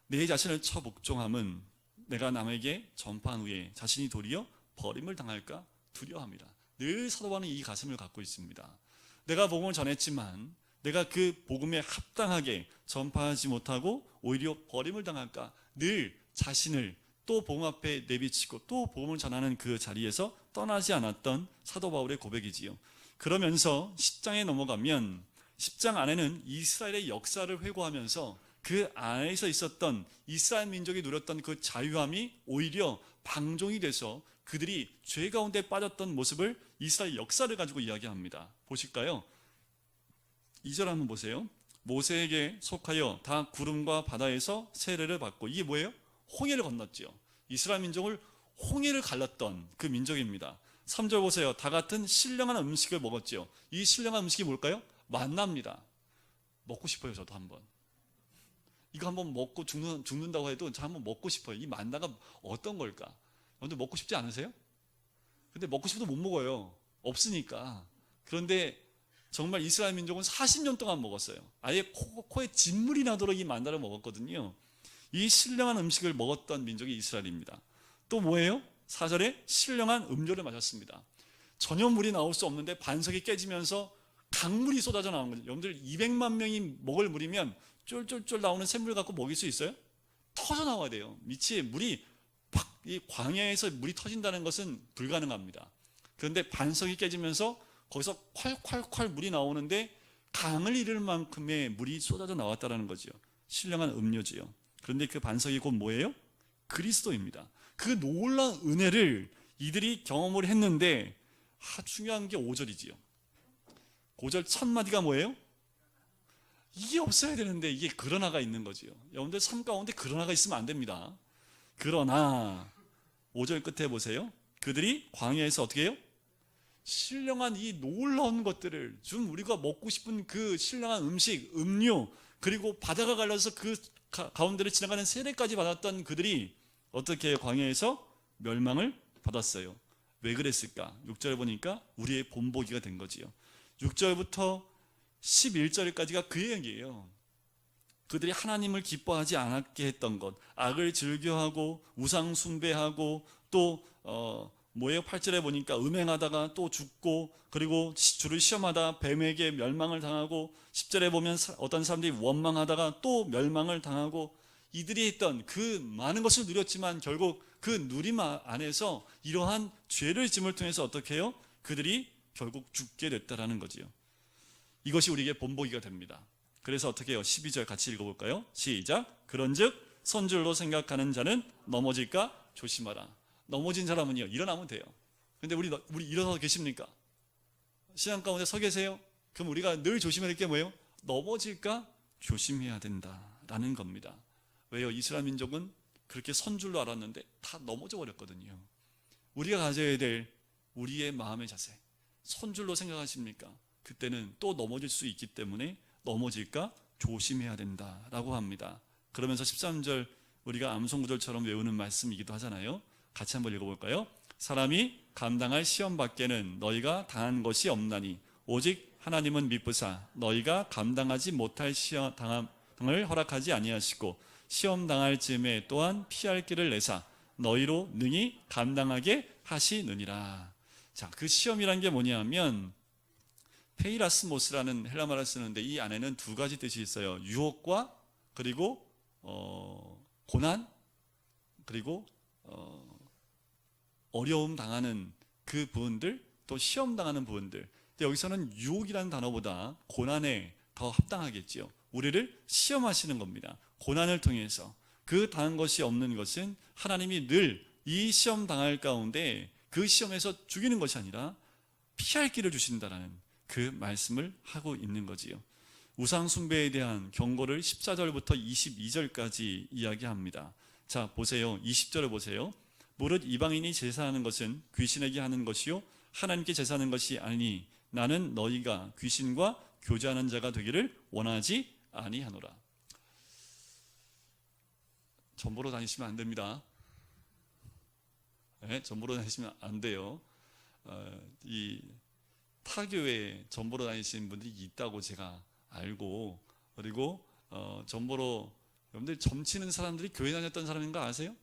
내 자신을 쳐 복종함은 내가 남에게 전파한 후에 자신이 도리어 버림을 당할까 두려워합니다. 늘 사도 바울은 이 가슴을 갖고 있습니다. 내가 복음을 전했지만 내가 그 복음에 합당하게 전파하지 못하고 오히려 버림을 당할까 늘 자신을 또 복음 앞에 내비치고 또 복음을 전하는 그 자리에서 떠나지 않았던 사도 바울의 고백이지요. 그러면서 10장에 넘어가면 10장 안에는 이스라엘의 역사를 회고하면서 그 안에서 있었던 이스라엘 민족이 누렸던 그 자유함이 오히려 방종이 돼서 그들이 죄 가운데 빠졌던 모습을 이스라엘 역사를 가지고 이야기합니다. 보실까요? 2절 한번 보세요. 모세에게 속하여 다 구름과 바다에서 세례를 받고, 이게 뭐예요? 홍해를 건넜죠. 이스라엘 민족을 홍해를 갈랐던 그 민족입니다. 3절 보세요. 다 같은 신령한 음식을 먹었죠. 이 신령한 음식이 뭘까요? 만나입니다. 먹고 싶어요. 저도 한번. 이거 한번 먹고 죽는다고 해도 저 한번 먹고 싶어요. 이 만나가 어떤 걸까? 여러분들 먹고 싶지 않으세요? 근데 먹고 싶어도 못 먹어요. 없으니까. 그런데 정말 이스라엘 민족은 40년 동안 먹었어요. 아예 코에 진물이 나도록 이 만나를 먹었거든요. 이 신령한 음식을 먹었던 민족이 이스라엘입니다. 또 뭐예요? 4절에 신령한 음료를 마셨습니다. 전혀 물이 나올 수 없는데 반석이 깨지면서 강물이 쏟아져 나온 거죠. 여러분들 200만 명이 먹을 물이면 쫄쫄쫄 나오는 샘물 갖고 먹일 수 있어요? 터져 나와야 돼요. 미치에 물이 팍, 이 광야에서 물이 터진다는 것은 불가능합니다. 그런데 반석이 깨지면서 거기서 콸콸콸 물이 나오는데 강을 이룰 만큼의 물이 쏟아져 나왔다는 거죠. 신령한 음료지요. 그런데 그 반석이 곧 뭐예요? 그리스도입니다. 그 놀라운 은혜를 이들이 경험을 했는데 중요한 게 5절이지요. 5절 첫 마디가 뭐예요? 이게 없어야 되는데 이게 그러나가 있는 거지요. 여러분들 삶 가운데 그러나가 있으면 안 됩니다. 그러나 5절 끝에 보세요. 그들이 광야에서 어떻게 해요? 신령한 이 놀라운 것들을 좀 우리가 먹고 싶은 그 신령한 음식, 음료, 그리고 바다가 갈라서 그 가운데를 지나가는 세례까지 받았던 그들이 어떻게 해요? 광야에서 멸망을 받았어요. 왜 그랬을까? 6절 보니까 우리의 본보기가 된 거지요. 6절부터 11절까지가 그 얘기예요. 그들이 하나님을 기뻐하지 않았게 했던 것, 악을 즐겨하고 우상 숭배하고 또 뭐예요? 8절에 보니까 음행하다가 또 죽고, 그리고 주를 시험하다 뱀에게 멸망을 당하고, 10절에 보면 어떤 사람들이 원망하다가 또 멸망을 당하고, 이들이 했던 그 많은 것을 누렸지만 결국 그 누림 안에서 이러한 죄를 짐을 통해서 어떻게 해요? 그들이 결국 죽게 됐다라는 거지요. 이것이 우리에게 본보기가 됩니다. 그래서 어떻게 해요? 12절 같이 읽어볼까요? 시작. 그런즉 선줄로 생각하는 자는 넘어질까 조심하라. 넘어진 사람은요, 일어나면 돼요. 근데 우리 일어서 계십니까? 신앙 가운데 서 계세요? 그럼 우리가 늘 조심해야 될 게 뭐예요? 넘어질까 조심해야 된다라는 겁니다. 왜요? 이스라엘 민족은 그렇게 선줄로 알았는데 다 넘어져 버렸거든요. 우리가 가져야 될 우리의 마음의 자세, 선줄로 생각하십니까? 그때는 또 넘어질 수 있기 때문에 넘어질까 조심해야 된다라고 합니다. 그러면서 13절 우리가 암송구절처럼 외우는 말씀이기도 하잖아요. 같이 한번 읽어볼까요? 사람이 감당할 시험 밖에는 너희가 당한 것이 없나니 오직 하나님은 미쁘사 너희가 감당하지 못할 시험 당함을 허락하지 아니하시고 시험 당할 즈음에 또한 피할 길을 내사 너희로 능히 감당하게 하시느니라. 자, 그 시험이란 게 뭐냐면 페이라스모스라는 헬라 말을 쓰는데 이 안에는 두 가지 뜻이 있어요. 유혹과 그리고 고난, 그리고 어려움 당하는 그 부분들, 또 시험 당하는 부분들. 근데 여기서는 유혹이라는 단어보다 고난에 더 합당하겠지요. 우리를 시험하시는 겁니다. 고난을 통해서. 그 당한 것이 없는 것은 하나님이 늘 이 시험 당할 가운데 그 시험에서 죽이는 것이 아니라 피할 길을 주신다라는 그 말씀을 하고 있는 거지요. 우상 숭배에 대한 경고를 14절부터 22절까지 이야기합니다. 자, 보세요. 20절을 보세요. 무릇 이방인이 제사하는 것은 귀신에게 하는 것이요 하나님께 제사하는 것이 아니니 나는 너희가 귀신과 교제하는 자가 되기를 원하지 아니하노라. 전보로 다니시면 안 됩니다. 네, 전보로 다니시면 안 돼요. 이 타교에 전보로 다니시는 분들이 있다고 제가 알고, 그리고 전보로 여러분들 점치는 사람들이 교회 다녔던 사람인 거 아세요?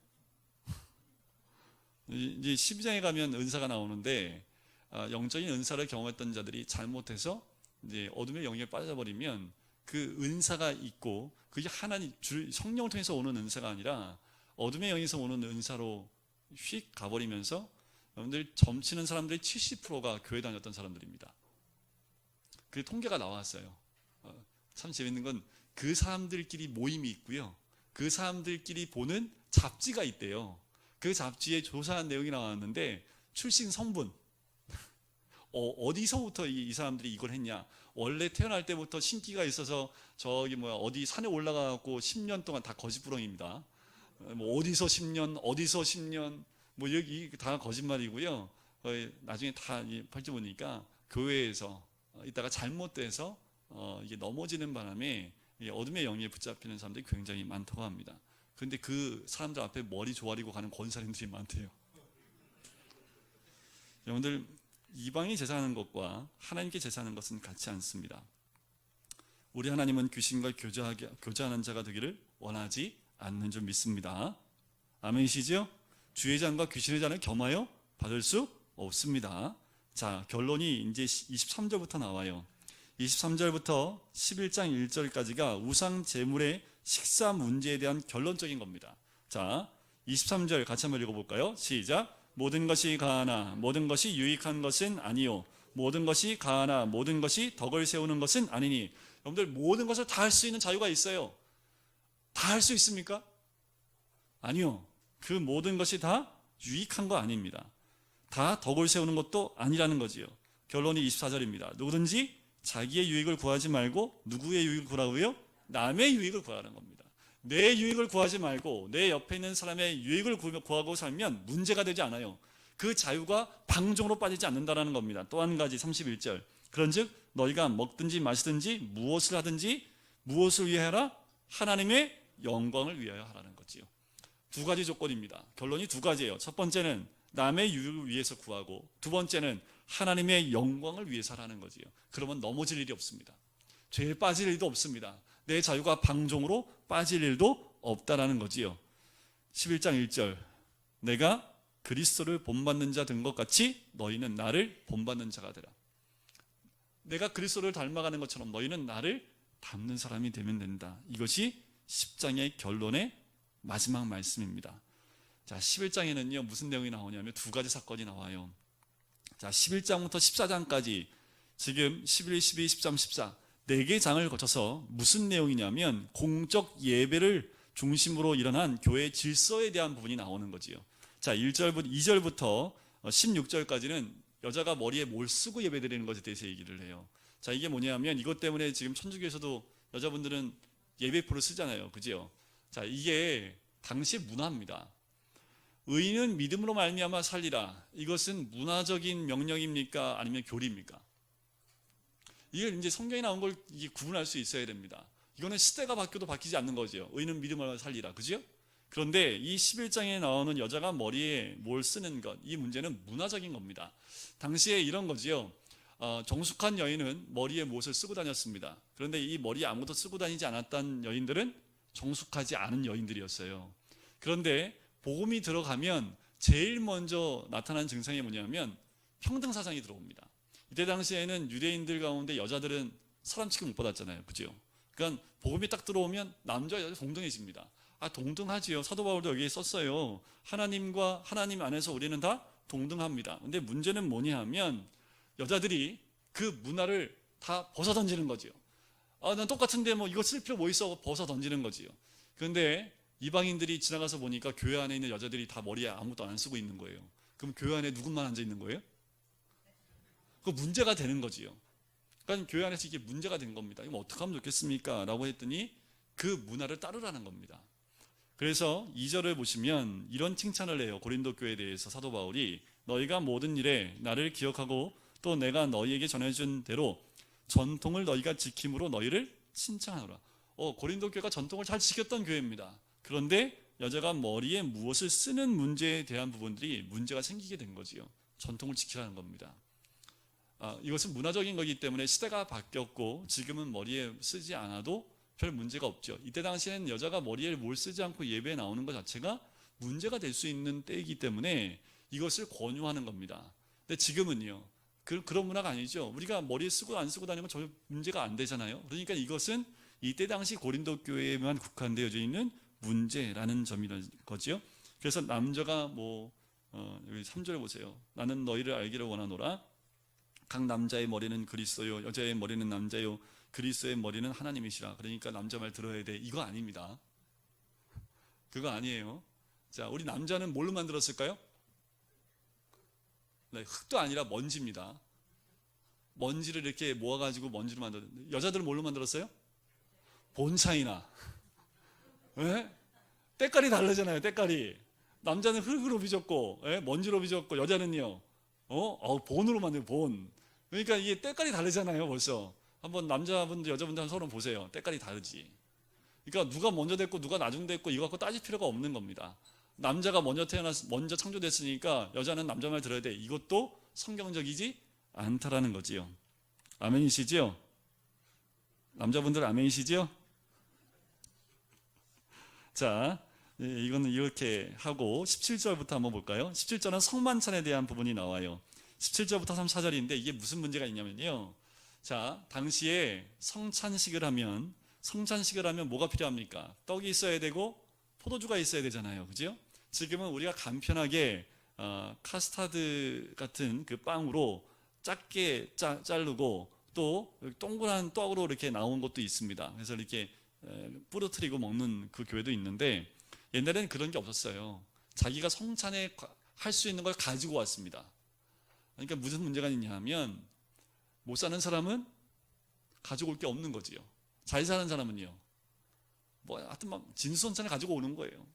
이제 12장에 가면 은사가 나오는데 영적인 은사를 경험했던 자들이 잘못해서 이제 어둠의 영역에 빠져버리면 그 은사가 있고 그게 하나님 성령을 통해서 오는 은사가 아니라 어둠의 영에서 오는 은사로 휙 가버리면서 여러분들 점치는 사람들의 70%가 교회 다녔던 사람들입니다. 그 통계가 나왔어요. 참 재밌는 건 그 사람들끼리 모임이 있고요. 그 사람들끼리 보는 잡지가 있대요. 그 잡지에 조사한 내용이 나왔는데 출신 성분 어디서부터 이 사람들이 이걸 했냐. 원래 태어날 때부터 신기가 있어서 어디 산에 올라가고 10년 동안 다 거짓부렁입니다. 뭐 어디서 10년 뭐 여기 다 거짓말이고요. 나중에 다 팔찌 보니까 교회에서 이따가 잘못돼서 이게 넘어지는 바람에 어둠의 영에 붙잡히는 사람들이 굉장히 많다고 합니다. 그런데 그 사람들 앞에 머리 조아리고 가는 권사님들이 많대요. 여러분들 이방이 제사하는 것과 하나님께 제사하는 것은 같지 않습니다. 우리 하나님은 귀신과 교제하는 자가 되기를 원하지 않는 줄 믿습니다. 아멘이시죠? 주의 잔과 귀신의 잔을 겸하여 받을 수 없습니다. 자, 결론이 이제 23절부터 나와요. 23절부터 11장 1절까지가 우상 제물의 식사 문제에 대한 결론적인 겁니다. 자, 23절 같이 한번 읽어볼까요? 시작. 모든 것이 가하나 모든 것이 유익한 것은 아니요 모든 것이 가하나 모든 것이 덕을 세우는 것은 아니니. 여러분들 모든 것을 다 할 수 있는 자유가 있어요. 다 할 수 있습니까? 아니요. 그 모든 것이 다 유익한 거 아닙니다. 다 덕을 세우는 것도 아니라는 거지요. 결론이 24절입니다. 누구든지 자기의 유익을 구하지 말고 누구의 유익을 구하고요? 남의 유익을 구하는 겁니다. 내 유익을 구하지 말고 내 옆에 있는 사람의 유익을 구하고 살면 문제가 되지 않아요. 그 자유가 방종으로 빠지지 않는다는 겁니다. 또 한 가지 31절. 그런즉 너희가 먹든지 마시든지 무엇을 하든지 무엇을 위하여라? 하나님의 영광을 위하여 하라는 거지요. 두 가지 조건입니다. 결론이 두 가지예요. 첫 번째는 남의 유익을 위해서 구하고 두 번째는 하나님의 영광을 위해서 하라는 거지요. 그러면 넘어질 일이 없습니다. 죄에 빠질 일도 없습니다. 내 자유가 방종으로 빠질 일도 없다라는 거지요. 11장 1절. 내가 그리스도를 본받는 자 된 것 같이 너희는 나를 본받는 자가 되라. 내가 그리스도를 닮아가는 것처럼 너희는 나를 닮는 사람이 되면 된다. 이것이 10장의 결론의 마지막 말씀입니다. 자, 11장에는요 무슨 내용이 나오냐면 두 가지 사건이 나와요. 자, 11장부터 14장까지 지금 11, 12, 13, 14 4개 장을 거쳐서 무슨 내용이냐면 공적 예배를 중심으로 일어난 교회의 질서에 대한 부분이 나오는 거지요. 자, 2절부터 16절까지는 여자가 머리에 뭘 쓰고 예배드리는 것에 대해서 얘기를 해요. 자, 이게 뭐냐면 이것 때문에 지금 천주교에서도 여자분들은 예배포를 쓰잖아요. 그죠? 자, 이게 당시의 문화입니다. 의인은 믿음으로 말미암아 살리라. 이것은 문화적인 명령입니까? 아니면 교리입니까? 이걸 이제 성경에 나온 걸 이게 구분할 수 있어야 됩니다. 이거는 시대가 바뀌어도 바뀌지 않는 거죠. 의인은 믿음으로 살리라. 그죠? 그런데 이 11장에 나오는 여자가 머리에 뭘 쓰는 것, 이 문제는 문화적인 겁니다. 당시에 이런 거지요. 정숙한 여인은 머리에 무엇을 쓰고 다녔습니다. 그런데 이 머리에 아무것도 쓰고 다니지 않았던 여인들은 정숙하지 않은 여인들이었어요. 그런데 복음이 들어가면 제일 먼저 나타난 증상이 뭐냐면 평등사상이 들어옵니다. 이때 당시에는 유대인들 가운데 여자들은 사람 취급 못 받았잖아요. 그죠? 그러니까 복음이 딱 들어오면 남자 여자 동등해집니다. 동등하지요. 사도 바울도 여기에 썼어요. 하나님과 하나님 안에서 우리는 다 동등합니다. 근데 문제는 뭐냐 하면 여자들이 그 문화를 다 벗어 던지는 거지요. 난 똑같은데 뭐 이거 쓸 필요 뭐 있어? 벗어 던지는 거지요. 그런데 이방인들이 지나가서 보니까 교회 안에 있는 여자들이 다 머리에 아무것도 안 쓰고 있는 거예요. 그럼 교회 안에 누군만 앉아 있는 거예요? 그 문제가 되는 거지요. 그러니까 교회 안에서 이게 문제가 된 겁니다. 이거 어떻게 하면 좋겠습니까? 라고 했더니 그 문화를 따르라는 겁니다. 그래서 2절을 보시면 이런 칭찬을 해요. 고린도 교회에 대해서 사도 바울이 너희가 모든 일에 나를 기억하고 또 내가 너희에게 전해준 대로 전통을 너희가 지킴으로 너희를 칭찬하노라. 고린도 교회가 전통을 잘 지켰던 교회입니다. 그런데 여자가 머리에 무엇을 쓰는 문제에 대한 부분들이 문제가 생기게 된 거지요. 전통을 지키라는 겁니다. 이것은 문화적인 거기 때문에 시대가 바뀌었고 지금은 머리에 쓰지 않아도 별 문제가 없죠. 이때 당시에는 여자가 머리에 뭘 쓰지 않고 예배에 나오는 것 자체가 문제가 될 수 있는 때이기 때문에 이것을 권유하는 겁니다. 근데 지금은요, 그런 문화가 아니죠. 우리가 머리에 쓰고 안 쓰고 다니면 전혀 문제가 안 되잖아요. 그러니까 이것은 이때 당시 고린도 교회에만 국한되어져 있는 문제라는 점이라는 거죠. 그래서 남자가 여기 3절에 보세요. 나는 너희를 알기를 원하노라. 각 남자의 머리는 그리스도요, 여자의 머리는 남자요, 그리스도의 머리는 하나님이시라. 그러니까 남자 말 들어야 돼. 이거 아닙니다. 그거 아니에요. 자, 우리 남자는 뭘로 만들었을까요? 네, 흙도 아니라 먼지입니다. 먼지를 이렇게 모아가지고 먼지로 만들었는데, 여자들은 뭘로 만들었어요? 본차이나. 네? 때깔이 다르잖아요. 때깔이. 남자는 흙으로 빚었고, 먼지로 빚었고, 여자는요, 본으로 만든 본. 그러니까 이게 때깔이 다르잖아요. 벌써 한번 남자분들 여자분들 서로 보세요. 때깔이 다르지. 그러니까 누가 먼저 됐고 누가 나중 됐고 이거 갖고 따질 필요가 없는 겁니다. 남자가 먼저 창조됐으니까 여자는 남자 말 들어야 돼. 이것도 성경적이지 않다라는 거지요. 아멘이시지요? 남자분들 아멘이시지요? 자, 이거는 이렇게 하고 17절부터 한번 볼까요? 17절은 성만찬에 대한 부분이 나와요. 17절부터 34절인데 이게 무슨 문제가 있냐면요. 자, 당시에 성찬식을 하면 뭐가 필요합니까? 떡이 있어야 되고 포도주가 있어야 되잖아요. 그죠? 지금은 우리가 간편하게 카스타드 같은 그 빵으로 작게 자르고 또 동그란 떡으로 이렇게 나온 것도 있습니다. 그래서 이렇게 부러뜨리고 먹는 그 교회도 있는데 옛날에는 그런 게 없었어요. 자기가 성찬에 할 수 있는 걸 가지고 왔습니다. 그러니까 무슨 문제가 있냐면 못 사는 사람은 가지고 올 게 없는 거지요. 잘 사는 사람은요. 하여튼 막 진수성찬을 가지고 오는 거예요.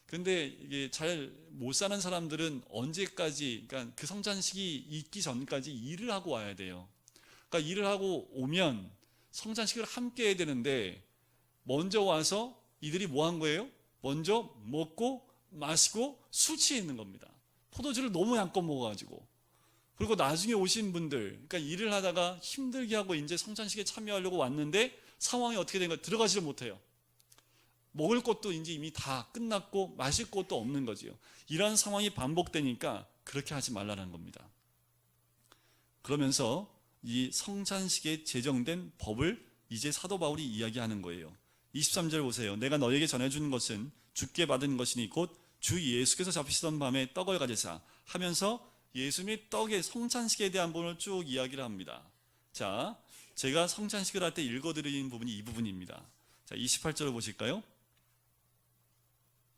근데 이게 잘 못 사는 사람들은 언제까지, 그러니까 그 성찬식이 있기 전까지 일을 하고 와야 돼요. 그러니까 일을 하고 오면 성찬식을 함께 해야 되는데 먼저 와서 이들이 뭐 한 거예요? 먼저 먹고 마시고 술 취해 있는 겁니다. 포도주를 너무 양껏 먹어가지고. 그리고 나중에 오신 분들, 그러니까 일을 하다가 힘들게 하고 이제 성찬식에 참여하려고 왔는데 상황이 어떻게 된 거예요? 들어가지를 못해요. 먹을 것도 이제 이미 다 끝났고 마실 것도 없는 거지요. 이런 상황이 반복되니까 그렇게 하지 말라는 겁니다. 그러면서 이 성찬식에 제정된 법을 이제 사도 바울이 이야기하는 거예요. 23절 보세요. 내가 너에게 전해준 것은 주께 받은 것이니 곧 주 예수께서 잡히시던 밤에 떡을 가지사 하면서 예수 및 떡의 성찬식에 대한 부분을 쭉 이야기를 합니다. 자, 제가 성찬식을 할 때 읽어드린 부분이 이 부분입니다. 자, 28절을 보실까요?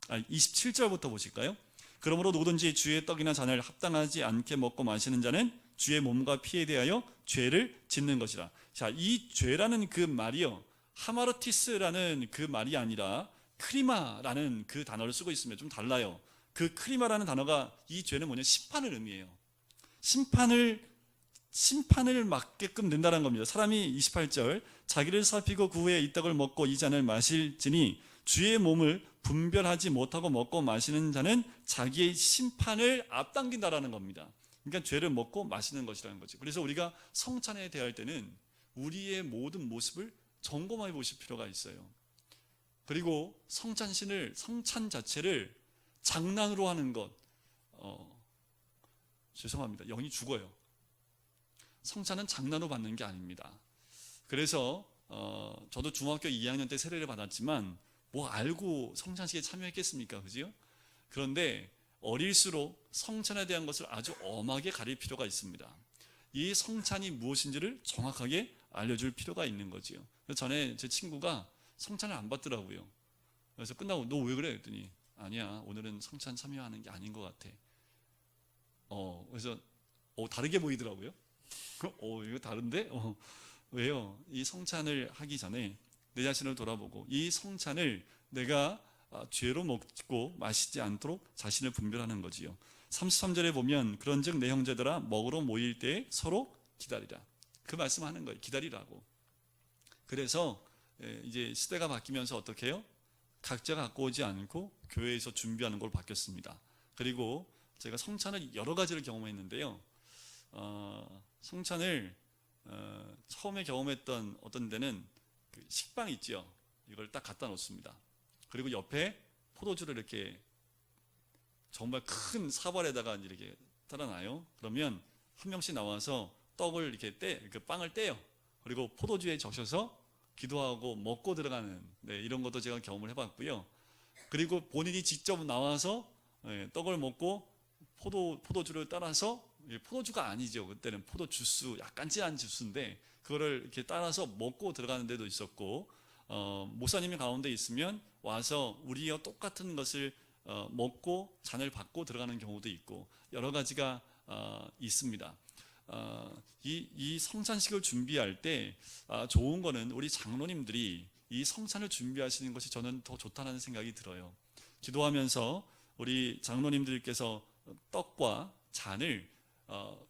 27절부터 보실까요? 그러므로 누구든지 주의 떡이나 잔을 합당하지 않게 먹고 마시는 자는 주의 몸과 피에 대하여 죄를 짓는 것이라. 자, 이 죄라는 그 말이요, 하마르티스라는 그 말이 아니라 크리마라는 그 단어를 쓰고 있습니다. 좀 달라요. 그 크리마라는 단어가 이 죄는 뭐냐? 심판을 의미해요. 심판을 맡게끔 된다는 겁니다. 사람이 28절 자기를 살피고 그 후에 이 떡을 먹고 이 잔을 마실지니 주의 몸을 분별하지 못하고 먹고 마시는 자는 자기의 심판을 앞당긴다라는 겁니다. 그러니까 죄를 먹고 마시는 것이라는 거죠. 그래서 우리가 성찬에 대할 때는 우리의 모든 모습을 점검해 보실 필요가 있어요. 그리고 성찬 자체를 장난으로 하는 것, 죄송합니다. 영이 죽어요. 성찬은 장난으로 받는 게 아닙니다. 그래서 저도 중학교 2학년 때 세례를 받았지만 뭐 알고 성찬식에 참여했겠습니까? 그죠? 그런데 어릴수록 성찬에 대한 것을 아주 엄하게 가릴 필요가 있습니다. 이 성찬이 무엇인지를 정확하게 알려줄 필요가 있는 거지요. 전에 제 친구가 성찬을 안 받더라고요. 그래서 끝나고 너 왜 그래? 했더니 아니야, 오늘은 성찬 참여하는 게 아닌 것 같아. 그래서 다르게 보이더라고요. 이거 다른데? 왜요? 이 성찬을 하기 전에 내 자신을 돌아보고 이 성찬을 내가 죄로 먹고 마시지 않도록 자신을 분별하는 거지요. 33절에 보면 그런즉 내 형제들아 먹으러 모일 때 서로 기다리라. 그 말씀하는 거예요. 기다리라고. 그래서 이제 시대가 바뀌면서 어떻게 해요? 각자 갖고 오지 않고 교회에서 준비하는 걸로 바뀌었습니다. 그리고 제가 성찬을 여러 가지를 경험했는데요. 성찬을 처음에 경험했던 어떤 데는 그 식빵 있죠. 이걸 딱 갖다 놓습니다. 그리고 옆에 포도주를 이렇게 정말 큰 사발에다가 이렇게 따라놔요. 그러면 한 명씩 나와서 떡을 이렇게 그 빵을 떼요. 그리고 포도주에 적셔서 기도하고 먹고 들어가는 이런 것도 제가 경험을 해봤고요. 그리고 본인이 직접 나와서 떡을 먹고 포도주를 따라서, 포도주가 아니죠. 그때는 포도 주스, 약간 진한 주스인데 그거를 이렇게 따라서 먹고 들어가는 데도 있었고, 목사님이 가운데 있으면 와서 우리와 똑같은 것을 먹고 잔을 받고 들어가는 경우도 있고, 여러 가지가 있습니다. 이 성찬식을 준비할 때 좋은 거는 우리 장로님들이 이 성찬을 준비하시는 것이 저는 더 좋다는 생각이 들어요. 기도하면서 우리 장로님들께서 떡과 잔을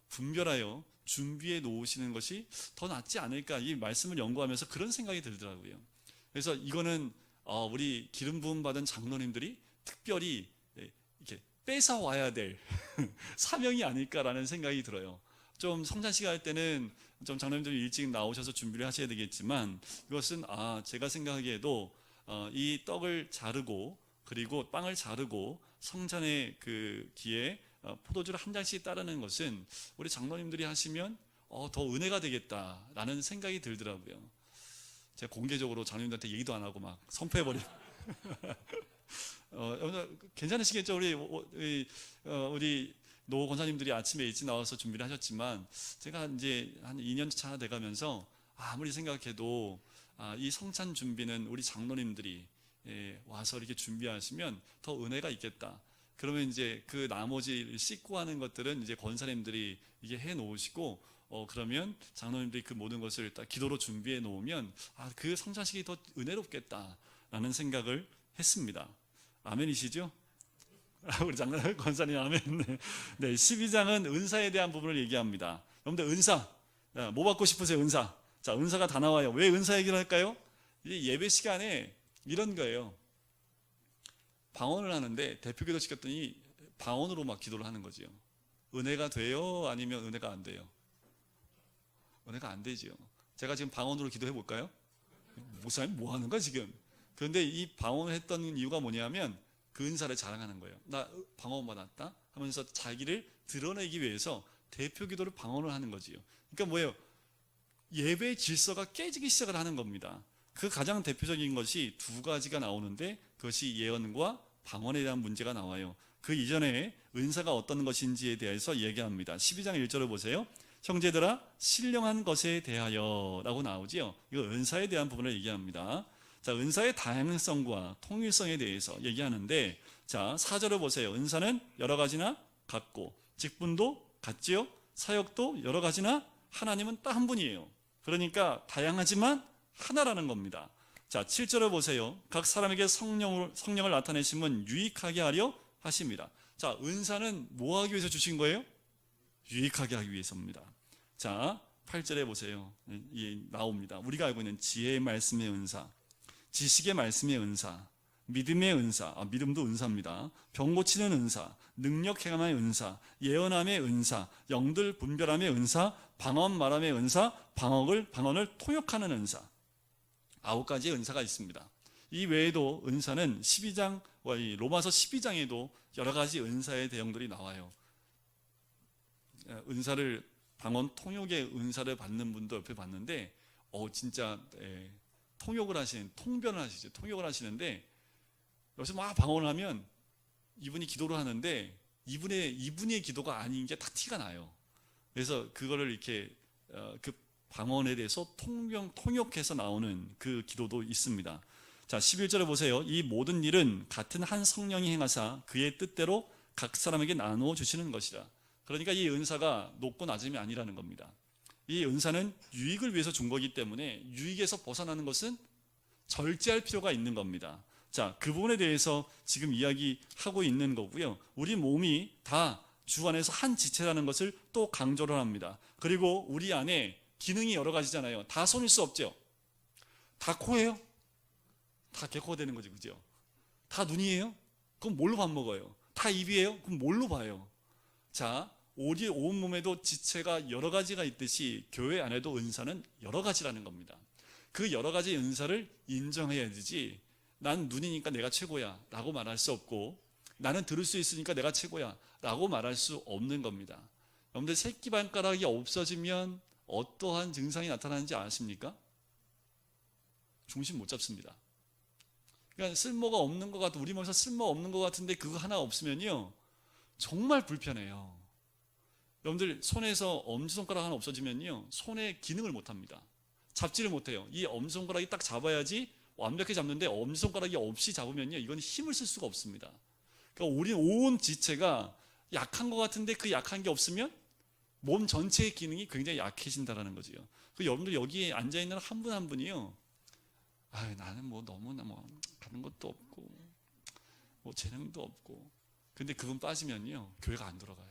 분별하여 준비해 놓으시는 것이 더 낫지 않을까, 이 말씀을 연구하면서 그런 생각이 들더라고요. 그래서 이거는 우리 기름 부음 받은 장로님들이 특별히 이렇게 뺏어 와야 될 사명이 아닐까라는 생각이 들어요. 좀 성찬식 할 때는 좀 장로님들이 일찍 나오셔서 준비를 하셔야 되겠지만, 이것은 제가 생각하기에도 이 떡을 자르고 그리고 빵을 자르고 성찬의 그 기에 포도주를 한 잔씩 따르는 것은 우리 장로님들이 하시면 더 은혜가 되겠다라는 생각이 들더라고요. 제가 공개적으로 장로님들한테 얘기도 안 하고 막 선포해버려. 괜찮으시겠죠? 우리 노 권사님들이 아침에 일찍 나와서 준비를 하셨지만, 제가 이제 한 2년 차 돼가면서 아무리 생각해도 이 성찬 준비는 우리 장로님들이 와서 이렇게 준비하시면 더 은혜가 있겠다. 그러면 이제 그 나머지 씻고 하는 것들은 이제 권사님들이 이게 해 놓으시고, 그러면 장로님들이 그 모든 것을 딱 기도로 준비해 놓으면 그 성찬식이 더 은혜롭겠다라는 생각을 했습니다. 아멘이시죠? 우리 장로님 권사님 아멘. 네, 12장은 은사에 대한 부분을 얘기합니다. 여러분들 은사, 뭐 받고 싶으세요? 은사. 자, 은사가 다 나와요. 왜 은사 얘기를 할까요? 예배 시간에 이런 거예요. 방언을 하는데 대표기도 시켰더니 방언으로 막 기도를 하는 거죠. 은혜가 돼요? 아니면 은혜가 안 돼요? 은혜가 안 되죠. 제가 지금 방언으로 기도해 볼까요? 목사님 뭐 하는 거야 지금? 그런데 이 방언을 했던 이유가 뭐냐면 그 은사를 자랑하는 거예요. 나 방언 받았다 하면서 자기를 드러내기 위해서 대표 기도를 방언을 하는 거지요. 그러니까 뭐예요? 예배의 질서가 깨지기 시작을 하는 겁니다. 그 가장 대표적인 것이 두 가지가 나오는데, 그것이 예언과 방언에 대한 문제가 나와요. 그 이전에 은사가 어떤 것인지에 대해서 얘기합니다. 12장 1절을 보세요. 형제들아 신령한 것에 대하여 라고 나오지요. 이거 은사에 대한 부분을 얘기합니다. 자, 은사의 다양성과 통일성에 대해서 얘기하는데, 자, 4절을 보세요. 은사는 여러 가지나 같고 직분도 같지요. 사역도 여러 가지나 하나님은 딱 한 분이에요. 그러니까 다양하지만 하나라는 겁니다. 자, 7절을 보세요. 각 사람에게 성령을 나타내심은 유익하게 하려 하십니다. 자, 은사는 뭐 하기 위해서 주신 거예요? 유익하게 하기 위해서입니다. 자, 8절에 보세요. 나옵니다. 우리가 알고 있는 지혜의 말씀의 은사, 지식의 말씀의 은사, 믿음의 은사, 믿음도 은사입니다. 병 고치는 은사, 능력 행함의 은사, 예언함의 은사, 영들 분별함의 은사, 방언 말함의 은사, 방언을 통역하는 은사. 9가지의 은사가 있습니다. 이 외에도 은사는 로마서 12장에도 여러 가지 은사의 대형들이 나와요. 은사를, 방언 통역의 은사를 받는 분도 옆에 봤는데, 진짜 통역을 하시는, 통변을 하시죠. 통역을 하시는데, 여기서 막 방언을 하면 이분이 기도를 하는데 이분의 기도가 아닌 게 다 티가 나요. 그래서 그거를 이렇게 그 방언에 대해서 통역해서 나오는 그 기도도 있습니다. 자, 11절을 보세요. 이 모든 일은 같은 한 성령이 행하사 그의 뜻대로 각 사람에게 나누어 주시는 것이라. 그러니까 이 은사가 높고 낮음이 아니라는 겁니다. 이 은사는 유익을 위해서 준 거기 때문에 유익에서 벗어나는 것은 절제할 필요가 있는 겁니다. 자, 그 부분에 대해서 지금 이야기하고 있는 거고요. 우리 몸이 다 주 안에서 한 지체라는 것을 또 강조를 합니다. 그리고 우리 안에 기능이 여러 가지잖아요. 다 손일 수 없죠. 다 코예요? 다 개코가 되는 거죠, 그죠? 다 눈이에요? 그럼 뭘로 밥 먹어요? 다 입이에요? 그럼 뭘로 봐요? 자, 우리 온몸에도 지체가 여러 가지가 있듯이 교회 안에도 은사는 여러 가지라는 겁니다. 그 여러 가지 은사를 인정해야 되지, 난 눈이니까 내가 최고야 라고 말할 수 없고, 나는 들을 수 있으니까 내가 최고야 라고 말할 수 없는 겁니다. 여러분들 새끼발가락이 없어지면 어떠한 증상이 나타나는지 아십니까? 중심 못 잡습니다. 그러니까 쓸모가 없는 것 같아, 우리 몸에서 쓸모 없는 것 같은데 그거 하나 없으면요 정말 불편해요. 여러분들 손에서 엄지손가락 하나 없어지면요 손의 기능을 못합니다. 잡지를 못해요. 이 엄지손가락이 딱 잡아야지 완벽히 잡는데 엄지손가락이 없이 잡으면요 이건 힘을 쓸 수가 없습니다. 그러니까 우리 온 지체가 약한 것 같은데 그 약한 게 없으면 몸 전체의 기능이 굉장히 약해진다는 거죠. 여러분들 여기에 앉아있는 한 분 한 분이요, 나는 뭐 너무나 가는 것도 없고 뭐 재능도 없고, 근데 그분 빠지면요 교회가 안 돌아가요.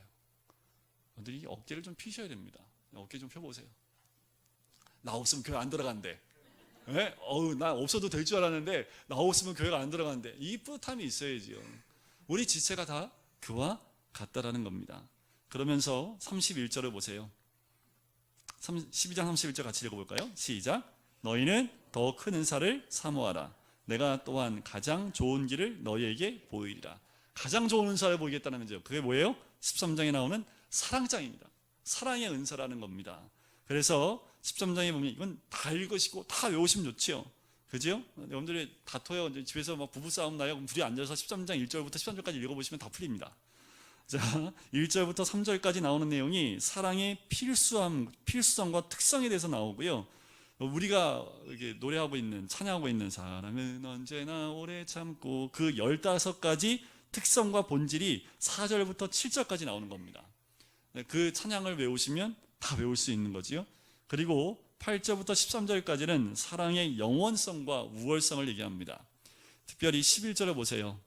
여러분들이 어깨를 좀 피셔야 됩니다. 어깨 좀 펴보세요. 나 없으면 교회 안 들어간대. 네? 나 없어도 될 줄 알았는데 나 없으면 교회가 안 들어간대. 이 뿌듯함이 있어야지요. 우리 지체가 다 그와 같다라는 겁니다. 그러면서 31절을 보세요. 12장 31절 같이 읽어볼까요? 시작. 너희는 더 큰 은사를 사모하라. 내가 또한 가장 좋은 길을 너희에게 보이리라. 가장 좋은 은사를 보이겠다는 거죠. 그게 뭐예요? 13장에 나오는 사랑장입니다. 사랑의 은사라는 겁니다. 그래서 13장에 보면 이건 다 읽으시고 다 외우시면 좋지요. 그죠? 여러분들이 다퉈요. 집에서 막 부부싸움 나요. 그럼 둘이 앉아서 13장 1절부터 13절까지 읽어보시면 다 풀립니다. 자, 1절부터 3절까지 나오는 내용이 사랑의 필수성과 특성에 대해서 나오고요. 우리가 이렇게 노래하고 있는, 찬양하고 있는 사랑은 언제나 오래 참고, 그 15가지 특성과 본질이 4절부터 7절까지 나오는 겁니다. 그 찬양을 외우시면 다 외울 수 있는 거지요. 그리고 8절부터 13절까지는 사랑의 영원성과 우월성을 얘기합니다. 특별히 11절을 보세요.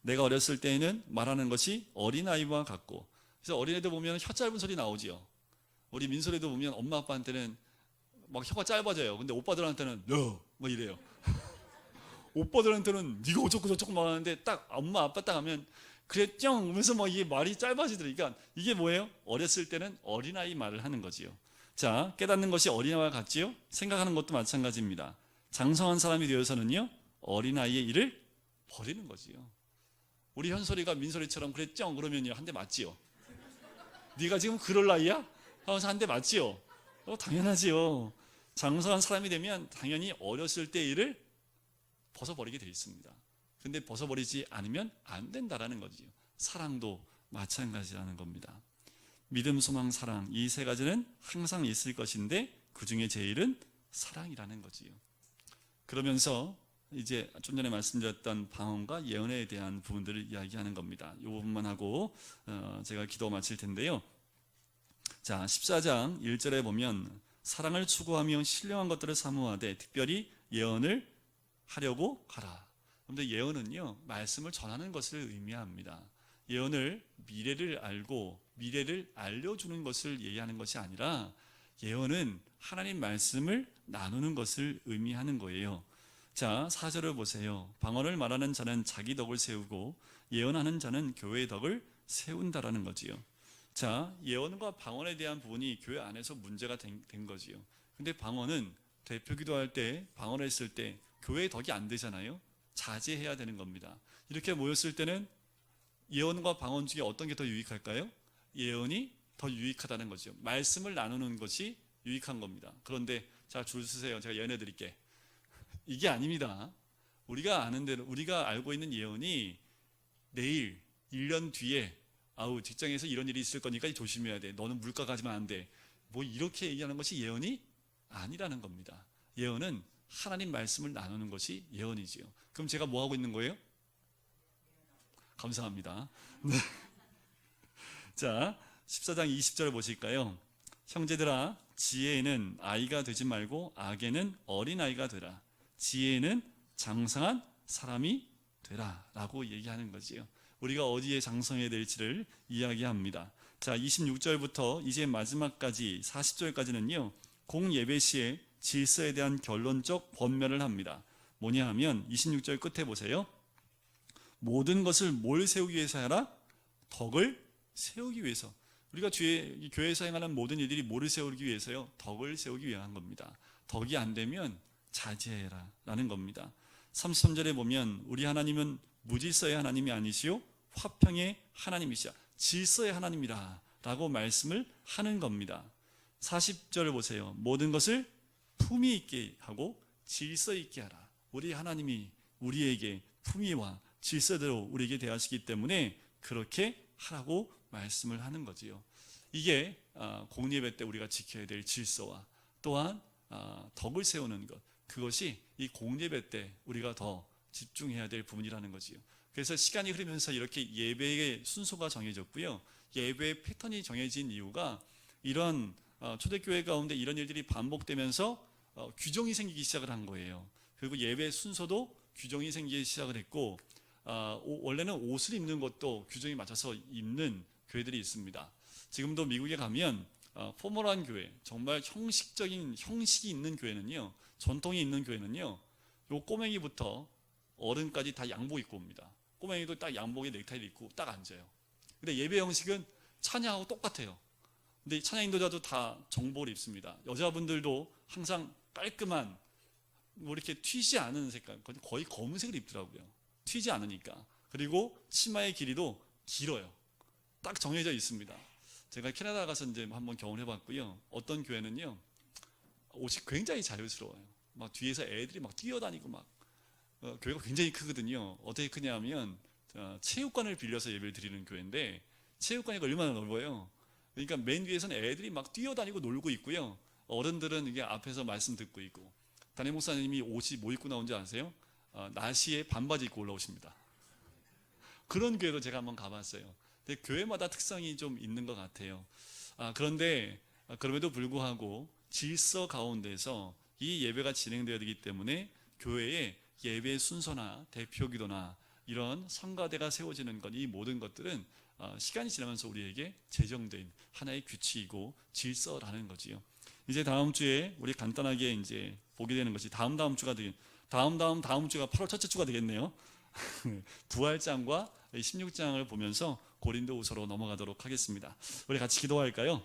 내가 어렸을 때에는 말하는 것이 어린아이와 같고, 그래서 어린애들 보면 혀 짧은 소리 나오지요. 우리 민소리도 보면 엄마 아빠한테는 막 혀가 짧아져요. 근데 오빠들한테는 뭐 이래요. 오빠들한테는 네가 어쩌고 저쩌고 말하는데 딱 엄마 아빠 딱 하면 그래 쩡 하면서 막 이게 말이 짧아지더라고요. 이게 뭐예요? 어렸을 때는 어린아이 말을 하는 거지요. 자, 깨닫는 것이 어린아이와 같지요? 생각하는 것도 마찬가지입니다. 장성한 사람이 되어서는요 어린아이의 일을 버리는 거지요. 우리 현솔이가 민솔이처럼 그래 쩡 그러면요 한 대 맞지요. 네가 지금 그럴 나이야? 하면서 한 대 맞지요. 당연하지요. 장성한 사람이 되면 당연히 어렸을 때 일을 벗어버리게 돼 있습니다. 근데 벗어버리지 않으면 안 된다라는 거지요. 사랑도 마찬가지라는 겁니다. 믿음, 소망, 사랑, 이 세 가지는 항상 있을 것인데 그 중에 제일은 사랑이라는 거지요. 그러면서 이제 좀 전에 말씀드렸던 방언과 예언에 대한 부분들을 이야기하는 겁니다. 이 부분만 하고 제가 기도 마칠 텐데요. 자, 14장 1절에 보면 사랑을 추구하며 신령한 것들을 사모하되 특별히 예언을 하려고 가라. 그런데 예언은요 말씀을 전하는 것을 의미합니다. 예언을 미래를 알고 미래를 알려주는 것을 얘기하는 것이 아니라 예언은 하나님 말씀을 나누는 것을 의미하는 거예요. 자, 4절을 보세요. 방언을 말하는 자는 자기 덕을 세우고 예언하는 자는 교회의 덕을 세운다라는 거지요. 자, 예언과 방언에 대한 부분이 교회 안에서 문제가 된 거지요. 근데 방언은 대표 기도할 때 방언을 했을 때 교회의 덕이 안 되잖아요. 자제해야 되는 겁니다. 이렇게 모였을 때는 예언과 방언 중에 어떤 게 더 유익할까요? 예언이 더 유익하다는 거죠. 말씀을 나누는 것이 유익한 겁니다. 그런데 자, 줄 서세요. 제가 예언해 드릴게. 이게 아닙니다. 우리가 아는 대로, 우리가 알고 있는 예언이 내일 1년 뒤에 직장에서 이런 일이 있을 거니까 조심해야 돼. 너는 물가 가지면 안 돼. 뭐 이렇게 얘기하는 것이 예언이 아니라는 겁니다. 예언은 하나님 말씀을 나누는 것이 예언이지요. 그럼 제가 뭐 하고 있는 거예요? 감사합니다. 네. 자, 14장 20절 보실까요? 형제들아, 지혜에는 아이가 되지 말고 악에는 어린아이가 되라. 지혜에는 장성한 사람이 되라 라고 얘기하는 거지요. 우리가 어디에 장성해야 될지를 이야기합니다. 자, 26절부터 이제 마지막까지 40절까지는요 공예배 시에 질서에 대한 결론적 번면을 합니다. 뭐냐 하면 26절 끝에 보세요. 모든 것을 뭘 세우기 위해서 하라? 덕을 세우기 위해서. 우리가 교회에서 행하는 모든 일들이 뭐를 세우기 위해서요? 덕을 세우기 위한 겁니다. 덕이 안 되면 자제해라 라는 겁니다. 33절에 보면 우리 하나님은 무질서의 하나님이 아니시요 화평의 하나님이시야. 질서의 하나님이라 라고 말씀을 하는 겁니다. 40절을 보세요. 모든 것을 품위 있게 하고 질서 있게 하라. 우리 하나님이 우리에게 품위와 질서대로 우리에게 대하시기 때문에 그렇게 하라고 말씀을 하는 거지요. 이게 공예배 때 우리가 지켜야 될 질서와 또한 덕을 세우는 것, 그것이 이 공예배 때 우리가 더 집중해야 될 부분이라는 거지요. 그래서 시간이 흐르면서 이렇게 예배의 순서가 정해졌고요. 예배의 패턴이 정해진 이유가 이런 초대교회 가운데 이런 일들이 반복되면서 규정이 생기기 시작을 한 거예요. 그리고 예배 순서도 규정이 생기기 시작을 했고 원래는 옷을 입는 것도 규정에 맞춰서 입는 교회들이 있습니다. 지금도 미국에 가면 포멀한 교회, 정말 형식이 있는 교회는요, 전통이 있는 교회는요, 요 꼬맹이부터 어른까지 다 양복 입고 옵니다. 꼬맹이도 딱 양복에 넥타이를 입고 딱 앉아요. 근데 예배 형식은 찬양하고 똑같아요. 근데 찬양 인도자도 다 정복을 입습니다. 여자분들도 항상 깔끔한 뭐 이렇게 튀지 않은 색깔, 거의 검은색을 입더라고요. 튀지 않으니까. 그리고 치마의 길이도 길어요. 딱 정해져 있습니다. 제가 캐나다 가서 이제 한번 경험해봤고요. 어떤 교회는요, 옷이 굉장히 자유스러워요. 막 뒤에서 애들이 막 뛰어다니고 막 교회가 굉장히 크거든요. 어떻게 크냐면 체육관을 빌려서 예배를 드리는 교회인데 체육관이 얼마나 넓어요. 그러니까 맨 위에서는 애들이 막 뛰어다니고 놀고 있고요. 어른들은 이게 앞에서 말씀 듣고 있고. 담임 목사님이 옷이 뭐 입고 나온지 아세요? 나시에 반바지 입고 올라오십니다. 그런 교회도 제가 한번 가봤어요. 근데 교회마다 특성이 좀 있는 것 같아요. 그런데 그럼에도 불구하고 질서 가운데서 이 예배가 진행되어야 되기 때문에 교회의 예배 순서나 대표기도나 이런 성가대가 세워지는 것, 이 모든 것들은 시간이 지나면서 우리에게 제정된 하나의 규칙이고 질서라는 거지요. 이제 다음 주에 우리 간단하게 이제 보게 되는 것이 다음 주가 다음 주가 8월 첫째 주가 되겠네요. 부활장과 16장을 보면서 고린도후서로 넘어가도록 하겠습니다. 우리 같이 기도할까요?